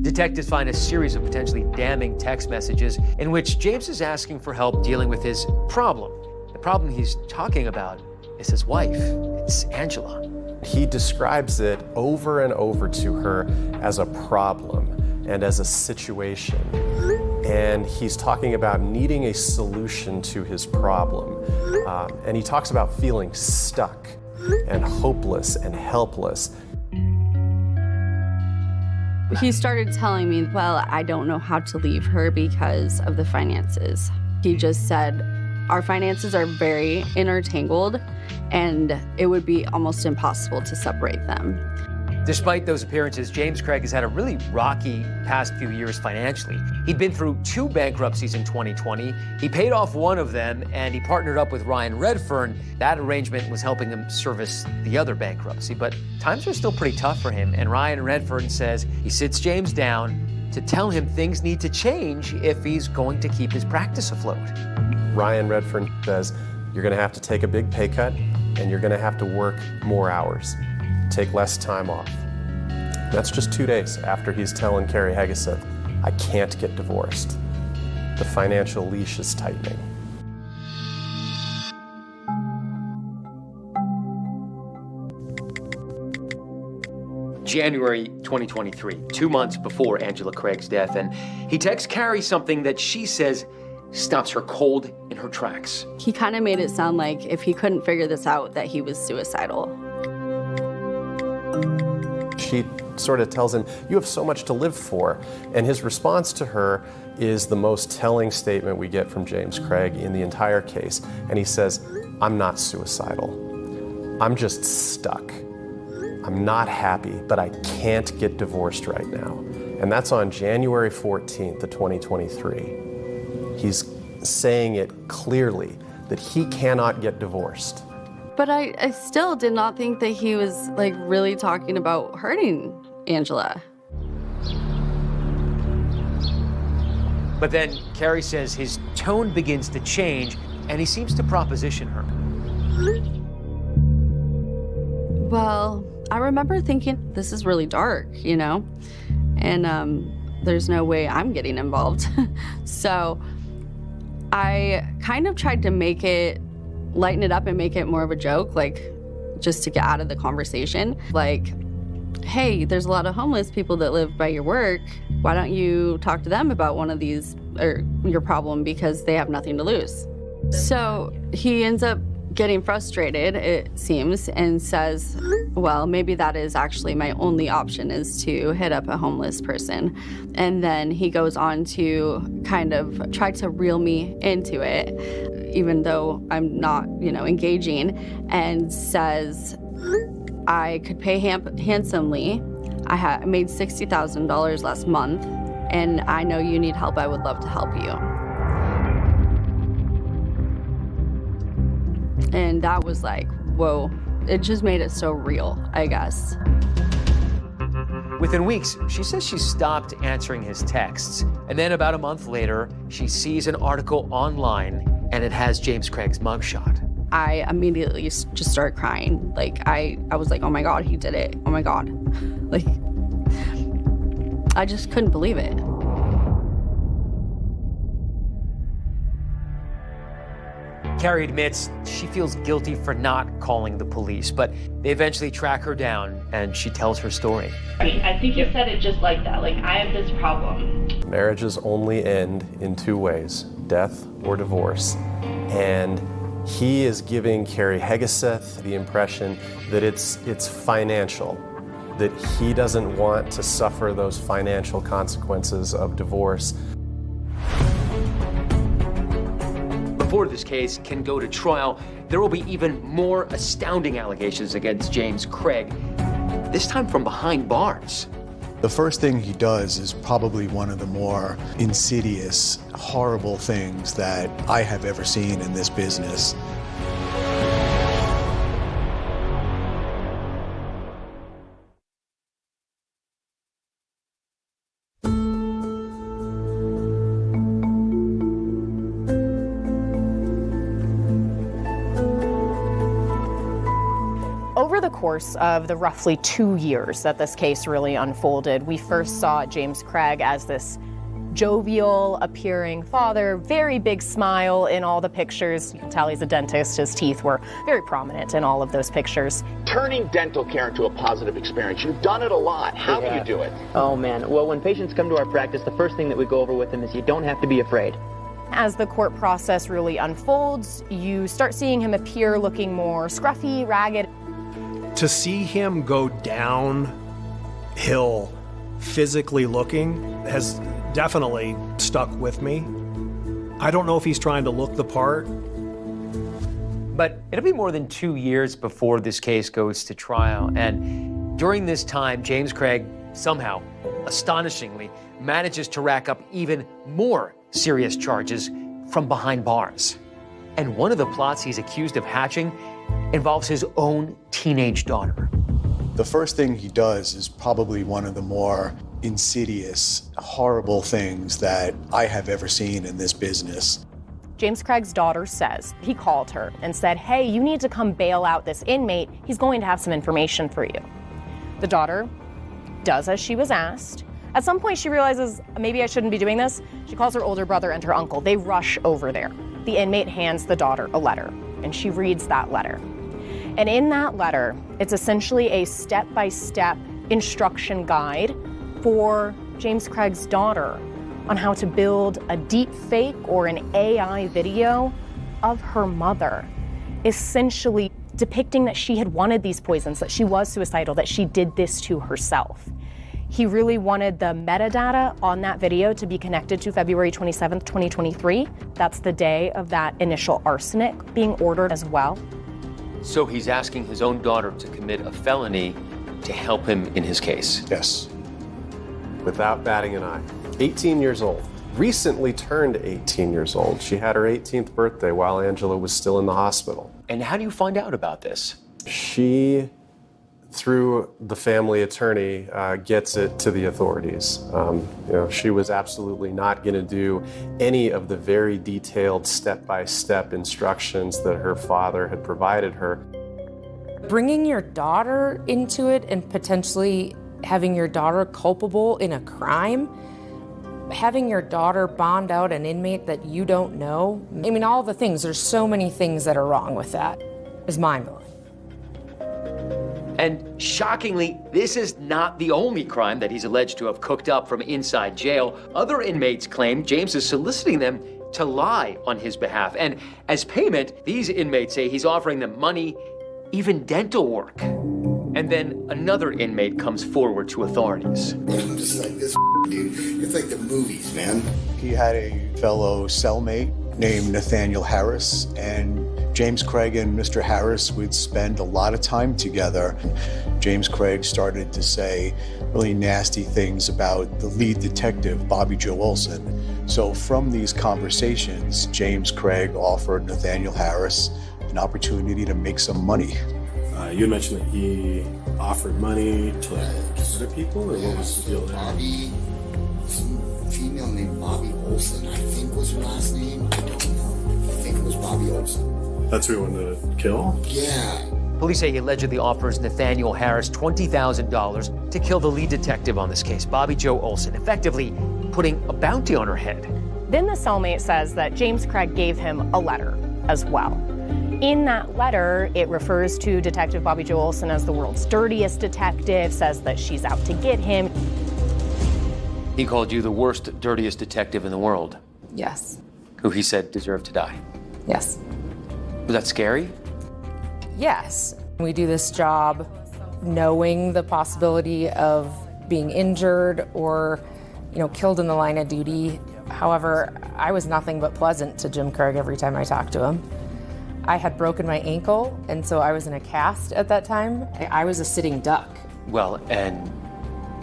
Detectives find a series of potentially damning text messages in which James is asking for help dealing with his problem. The problem he's talking about is his wife. It's Angela. He describes it over and over to her as a problem and as a situation. And he's talking about needing a solution to his problem. And he talks about feeling stuck and hopeless and helpless. He started telling me, well, I don't know how to leave her because of the finances. He just said, our finances are very intertangled and it would be almost impossible to separate them. Despite those appearances, James Craig has had a really rocky past few years financially. He'd been through 2 bankruptcies in 2020. He paid off one of them, and he partnered up with Ryan Redfern. That arrangement was helping him service the other bankruptcy, but times are still pretty tough for him, and Ryan Redfern says he sits James down to tell him things need to change if he's going to keep his practice afloat. Ryan Redfern says, you're gonna have to take a big pay cut, and you're gonna have to work more hours. Take less time off. That's just 2 days after he's telling Carrie Hegeseth, I can't get divorced. The financial leash is tightening. January 2023, 2 months before Angela Craig's death, and he texts Carrie something that she says stops her cold in her tracks. He kind of made it sound like if he couldn't figure this out, that he was suicidal. She sort of tells him, "You have so much to live for." And his response to her is the most telling statement we get from James Craig in the entire case. And he says, "I'm not suicidal. I'm just stuck. I'm not happy, but I can't get divorced right now." And that's on January 14th of 2023. He's saying it clearly that he cannot get divorced. But I still did not think that he was like really talking about hurting Angela. But then Carrie says his tone begins to change and he seems to proposition her. Well, I remember thinking, this is really dark, you know? And there's no way I'm getting involved. So I kind of tried to lighten it up and make it more of a joke, like just to get out of the conversation. Like, hey, there's a lot of homeless people that live by your work. Why don't you talk to them about one of these, or your problem, because they have nothing to lose. So he ends up getting frustrated, it seems, and says, well, maybe that is actually my only option, is to hit up a homeless person. And then he goes on to kind of try to reel me into it, even though I'm not, engaging, and says I could pay handsomely. I made $60,000 last month, and I know you need help. I would love to help you. And that was like, whoa, it just made it so real, I guess. Within weeks, she says she stopped answering his texts. And then about a month later, she sees an article online and it has James Craig's mugshot. I immediately just started crying. Like, I was like, oh my God, he did it. Oh my God. Like, I just couldn't believe it. Carrie admits she feels guilty for not calling the police, but they eventually track her down and she tells her story. I think you said it just like that. Like, I have this problem. Marriages only end in two ways, death or divorce. And he is giving Carrie Hegeseth the impression that it's financial, that he doesn't want to suffer those financial consequences of divorce. Before this case can go to trial, there will be even more astounding allegations against James Craig, this time from behind bars. The first thing he does is probably one of the more insidious, horrible things that I have ever seen in this business. Over the course of the roughly 2 years that this case really unfolded, we first saw James Craig as this jovial appearing father, very big smile in all the pictures. You can tell he's a dentist. His teeth were very prominent in all of those pictures. Turning dental care into a positive experience. You've done it a lot. How do you do it? Oh man, well, when patients come to our practice, the first thing that we go over with them is you don't have to be afraid. As the court process really unfolds, you start seeing him appear looking more scruffy, ragged. To see him go downhill, physically looking, has definitely stuck with me. I don't know if he's trying to look the part. But it'll be more than 2 years before this case goes to trial. And during this time, James Craig somehow, astonishingly, manages to rack up even more serious charges from behind bars. And one of the plots he's accused of hatching involves his own teenage daughter. The first thing he does is probably one of the more insidious, horrible things that I have ever seen in this business. James Craig's daughter says he called her and said, hey, you need to come bail out this inmate. He's going to have some information for you. The daughter does as she was asked. At some point, she realizes, maybe I shouldn't be doing this. She calls her older brother and her uncle. They rush over there. The inmate hands the daughter a letter, and she reads that letter. And in that letter, it's essentially a step-by-step instruction guide for James Craig's daughter on how to build a deep fake or an AI video of her mother, essentially depicting that she had wanted these poisons, that she was suicidal, that she did this to herself. He really wanted the metadata on that video to be connected to February 27th, 2023. That's the day of that initial arsenic being ordered as well. So he's asking his own daughter to commit a felony to help him in his case. Yes. Without batting an eye. 18 years old. Recently turned 18 years old. She had her 18th birthday while Angela was still in the hospital. And how do you find out about this? She, through the family attorney, gets it to the authorities. She was absolutely not going to do any of the very detailed step-by-step instructions that her father had provided her. Bringing your daughter into it and potentially having your daughter culpable in a crime, having your daughter bond out an inmate that you don't know, I mean, all the things, there's so many things that are wrong with that. It's mind-blowing. And shockingly, this is not the only crime that he's alleged to have cooked up from inside jail. Other inmates claim James is soliciting them to lie on his behalf. And as payment, these inmates say he's offering them money, even dental work. And then another inmate comes forward to authorities. I'm just like, this dude, it's like the movies, man. He had a fellow cellmate named Nathaniel Harris, and James Craig and Mr. Harris would spend a lot of time together. James Craig started to say really nasty things about the lead detective, Bobby Joe Olson. So from these conversations, James Craig offered Nathaniel Harris an opportunity to make some money. You mentioned that he offered money to other people, or what was the deal there? Bobby, some female named Bobby Olson, I think was her last name. I don't know. I think it was Bobby Olson. That's who he wanted to kill? Yeah. Police say he allegedly offers Nathaniel Harris $20,000 to kill the lead detective on this case, Bobby Joe Olson, effectively putting a bounty on her head. Then the cellmate says that James Craig gave him a letter as well. In that letter, it refers to Detective Bobby Joe Olson as the world's dirtiest detective, says that she's out to get him. He called you the worst, dirtiest detective in the world. Yes. Who he said deserved to die. Yes. Was that scary? Yes. We do this job knowing the possibility of being injured or, killed in the line of duty. However, I was nothing but pleasant to Jim Craig every time I talked to him. I had broken my ankle, and so I was in a cast at that time. I was a sitting duck. Well, and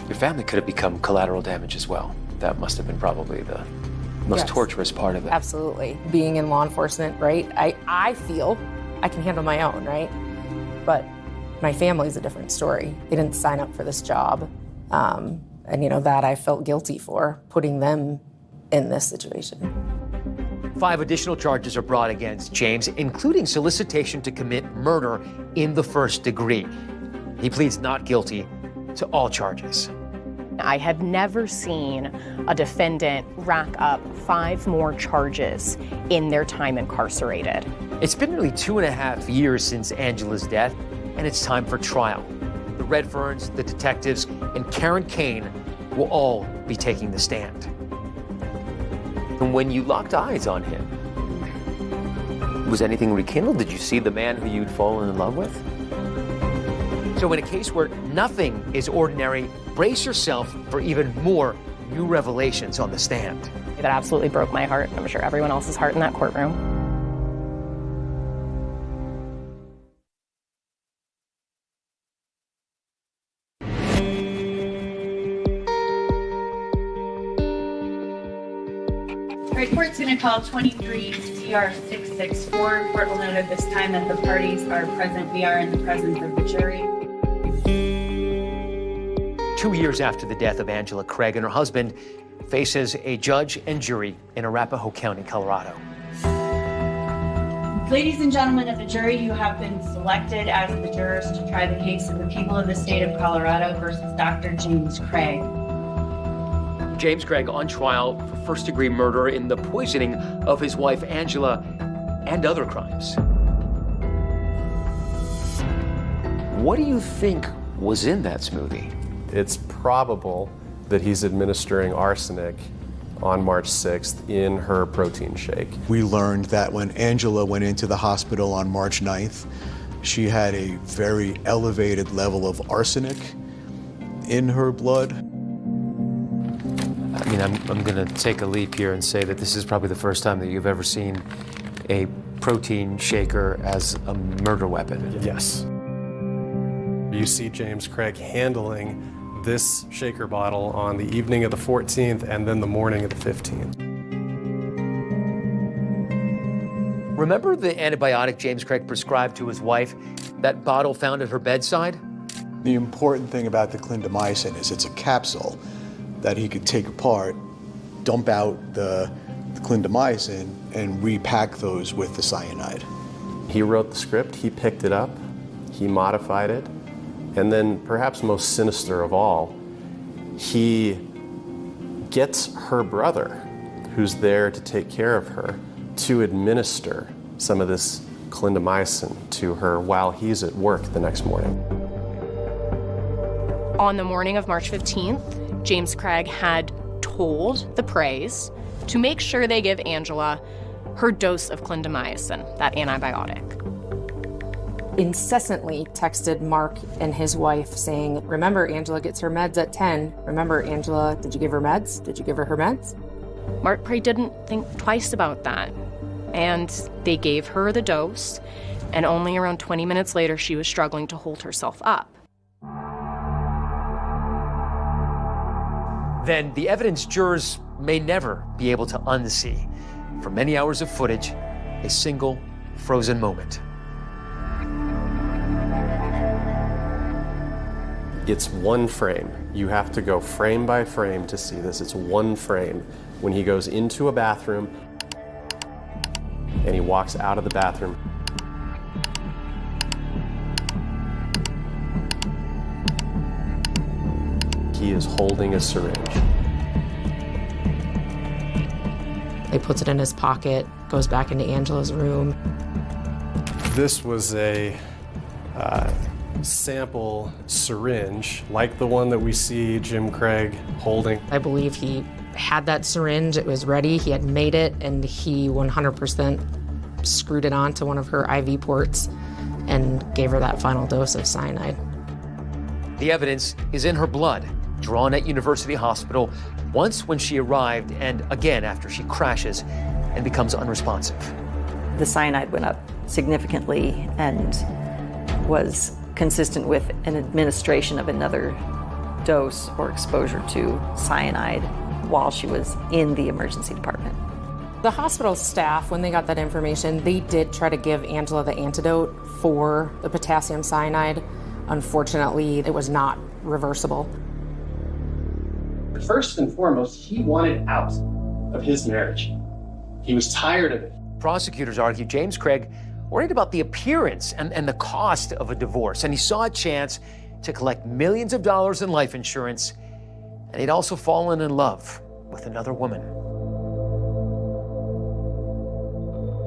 your family could have become collateral damage as well. That must have been probably the most torturous part of it. Absolutely. Being in law enforcement, right? I feel I can handle my own, right? But my family's a different story. They didn't sign up for this job. And that I felt guilty for, putting them in this situation. 5 additional charges are brought against James, including solicitation to commit murder in the first degree. He pleads not guilty to all charges. I have never seen a defendant rack up 5 more charges in their time incarcerated. It's been nearly 2.5 years since Angela's death, and it's time for trial. The Redferns, the detectives, and Karen Kane will all be taking the stand. And when you locked eyes on him, was anything rekindled? Did you see the man who you'd fallen in love with? So in a case where nothing is ordinary, brace yourself for even more new revelations on the stand. That absolutely broke my heart. I'm sure everyone else's heart in that courtroom. Court's going to call 23 CR 664. Court will note at this time that the parties are present. We are in the presence of the jury. 2 years after the death of Angela Craig, and her husband faces a judge and jury in Arapahoe County, Colorado. Ladies and gentlemen of the jury, you have been selected as the jurors to try the case of the people of the state of Colorado versus Dr. James Craig. James Craig on trial for first-degree murder in the poisoning of his wife Angela and other crimes. What do you think was in that smoothie? It's probable that he's administering arsenic on March 6th in her protein shake. We learned that when Angela went into the hospital on March 9th, she had a very elevated level of arsenic in her blood. I mean, I'm going to take a leap here and say that this is probably the first time that you've ever seen a protein shaker as a murder weapon. Yes. You see James Craig handling this shaker bottle on the evening of the 14th and then the morning of the 15th. Remember the antibiotic James Craig prescribed to his wife? That bottle found at her bedside? The important thing about the clindamycin is it's a capsule that he could take apart, dump out the clindamycin, and repack those with the cyanide. He wrote the script, he picked it up, he modified it, and then perhaps most sinister of all, he gets her brother, who's there to take care of her, to administer some of this clindamycin to her while he's at work the next morning. On the morning of March 15th, James Craig had told the Preys to make sure they give Angela her dose of clindamycin, that antibiotic. Incessantly texted Mark and his wife saying, remember, Angela gets her meds at 10. Remember, Angela, did you give her meds? Did you give her meds? Mark Prey didn't think twice about that. And they gave her the dose, and only around 20 minutes later, she was struggling to hold herself up. Then the evidence jurors may never be able to unsee. For many hours of footage, a single frozen moment. It's one frame. You have to go frame by frame to see this. It's one frame. When he goes into a bathroom and he walks out of the bathroom. He is holding a syringe. He puts it in his pocket, goes back into Angela's room. This was a sample syringe, like the one that we see Jim Craig holding. I believe he had that syringe, it was ready, he had made it, and he 100% screwed it onto one of her IV ports and gave her that final dose of cyanide. The evidence is in her blood, drawn at University Hospital once when she arrived and again after she crashes and becomes unresponsive. The cyanide went up significantly and was consistent with an administration of another dose or exposure to cyanide while she was in the emergency department. The hospital staff, when they got that information, they did try to give Angela the antidote for the potassium cyanide. Unfortunately, it was not reversible. First and foremost, he wanted out of his marriage. He was tired of it. Prosecutors argue James Craig worried about the appearance and the cost of a divorce, and he saw a chance to collect millions of dollars in life insurance, and he'd also fallen in love with another woman.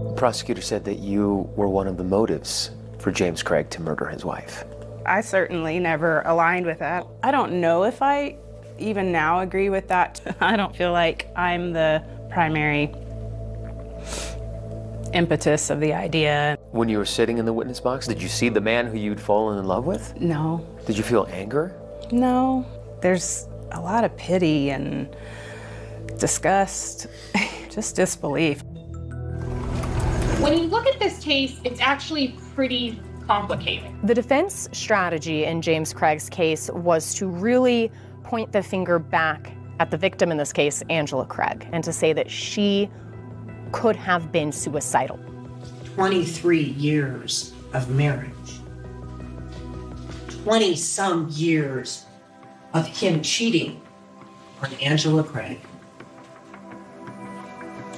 The prosecutor said that you were one of the motives for James Craig to murder his wife. I certainly never aligned with that. I don't know if I even now agree with that. I don't feel like I'm the primary impetus of the idea. When you were sitting in the witness box, did you see the man who you'd fallen in love with? No. Did you feel anger? No. There's a lot of pity and disgust, just disbelief. When you look at this case, it's actually pretty complicated. The defense strategy in James Craig's case was to really point the finger back at the victim in this case, Angela Craig, and to say that she could have been suicidal. 23 years of marriage. 20-some years of him cheating on Angela Craig.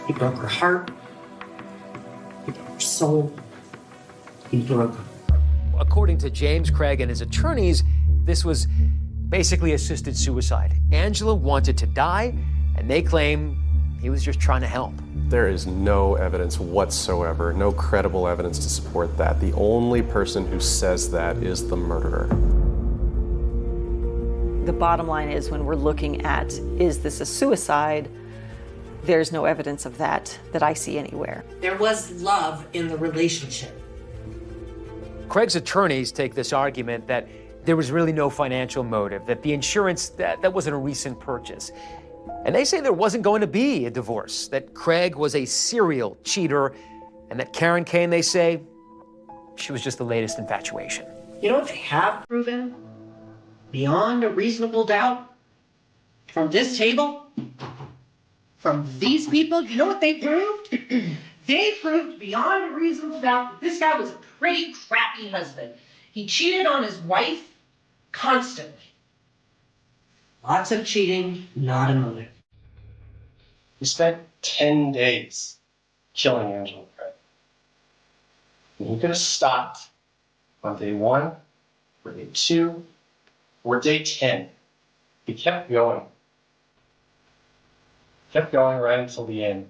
He broke her heart. He broke her soul. He broke her. According to James Craig and his attorneys, this was basically assisted suicide. Angela wanted to die, and they claim he was just trying to help. There is no evidence whatsoever, no credible evidence to support that. The only person who says that is the murderer. The bottom line is, when we're looking at, is this a suicide? There's no evidence of that I see anywhere. There was love in the relationship. Craig's attorneys take this argument that there was really no financial motive, that the insurance, that wasn't a recent purchase. And they say there wasn't going to be a divorce, that Craig was a serial cheater, and that Karen Kane, they say, she was just the latest infatuation. You know what they have proven? Beyond a reasonable doubt? From this table? From these people? You know what they proved? They proved beyond a reasonable doubt that this guy was a pretty crappy husband. He cheated on his wife constantly. Lots of cheating, not a motive. You spent 10 days killing Angela Craig. And you could have stopped on day 1, or day 2, or day 10. He kept going. Kept going right until the end.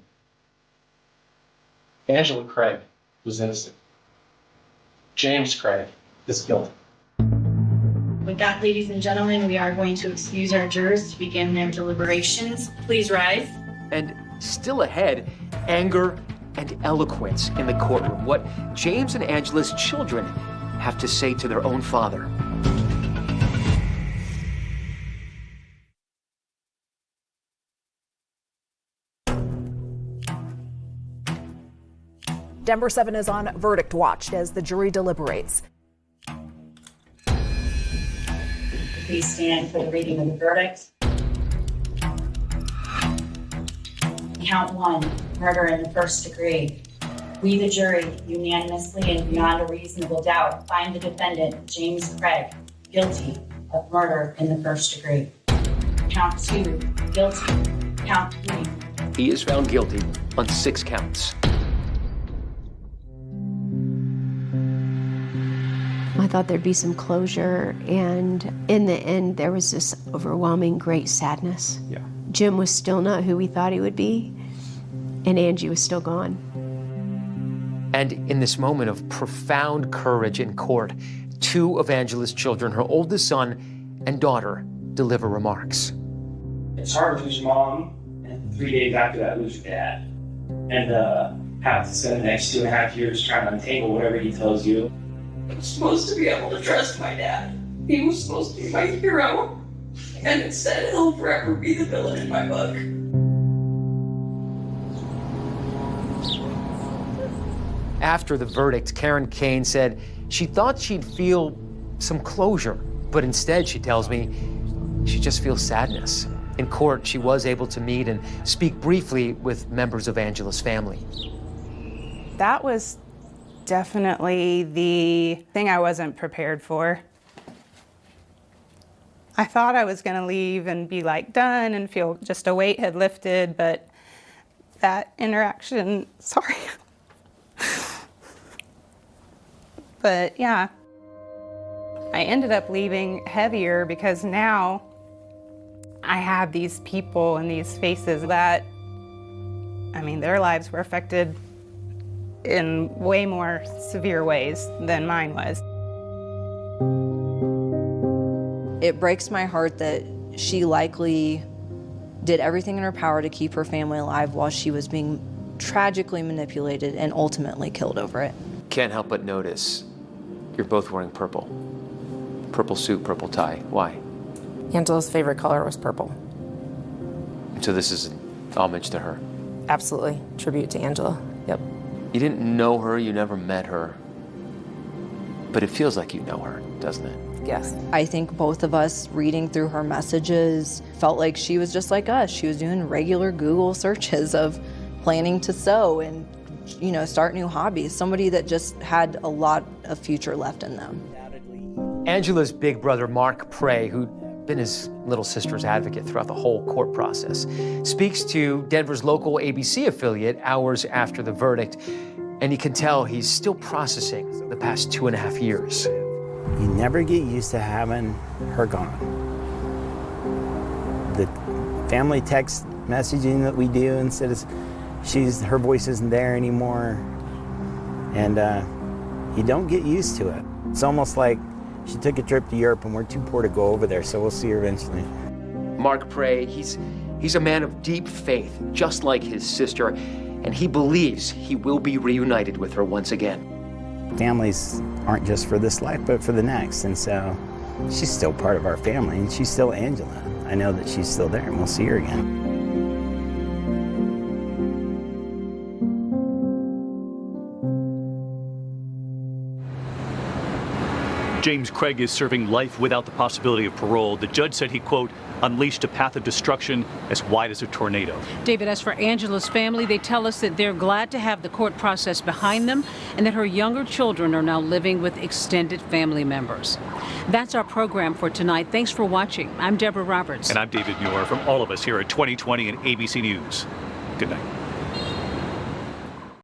Angela Craig was innocent. James Craig is guilty. With that, ladies and gentlemen, we are going to excuse our jurors to begin their deliberations. Please rise. And still ahead, anger and eloquence in the courtroom. What James and Angela's children have to say to their own father. Denver 7 is on verdict watch as the jury deliberates. Please stand for the reading of the verdict. Count 1, murder in the first degree. We, the jury, unanimously and beyond a reasonable doubt, find the defendant, James Craig, guilty of murder in the first degree. Count 2, guilty. Count 3. He is found guilty on 6 counts. I thought there'd be some closure, and in the end, there was this overwhelming great sadness. Yeah. Jim was still not who we thought he would be, and Angie was still gone. And in this moment of profound courage in court, 2 of Angela's children, her oldest son and daughter, deliver remarks. It's hard to lose your mom, and 3 days after that, lose your dad. And have to spend the next 2.5 years trying to untangle whatever he tells you. I was supposed to be able to trust my dad. He was supposed to be my hero. And instead, he'll forever be the villain in my book. After the verdict, Karen Kane said she thought she'd feel some closure, but instead, she tells me, she just feels sadness. In court, she was able to meet and speak briefly with members of Angela's family. That was definitely the thing I wasn't prepared for. I thought I was going to leave and be like done and feel just a weight had lifted, but that interaction, sorry. But yeah, I ended up leaving heavier because now I have these people and these faces that, I mean, their lives were affected in way more severe ways than mine was. It breaks my heart that she likely did everything in her power to keep her family alive while she was being tragically manipulated and ultimately killed over it. Can't help but notice you're both wearing purple. Purple suit, purple tie. Why? Angela's favorite color was purple. So this is an homage to her. Absolutely. Tribute to Angela. Yep. You didn't know her, you never met her. But it feels like you know her, doesn't it? Yes. I think both of us reading through her messages felt like she was just like us. She was doing regular Google searches of planning to sew and, you know, start new hobbies. Somebody that just had a lot of future left in them. Angela's big brother, Mark Prey, who'd been his little sister's advocate throughout the whole court process, speaks to Denver's local ABC affiliate hours after the verdict, and you can tell he's still processing the past 2.5 years. You never get used to having her gone. The family text messaging that we do, instead of her voice isn't there anymore, and you don't get used to it. It's almost like She took a trip to Europe, and we're too poor to go over there, so we'll see her eventually. Mark Prey, he's a man of deep faith, just like his sister, and he believes he will be reunited with her once again. Families aren't just for this life, but for the next, and so she's still part of our family, and she's still Angela. I know that she's still there, and we'll see her again. James Craig is serving life without the possibility of parole. The judge said he, quote, unleashed a path of destruction as wide as a tornado. David, as for Angela's family, they tell us that they're glad to have the court process behind them and that her younger children are now living with extended family members. That's our program for tonight. Thanks for watching. I'm Deborah Roberts. And I'm David Muir from all of us here at 2020 and ABC News. Good night.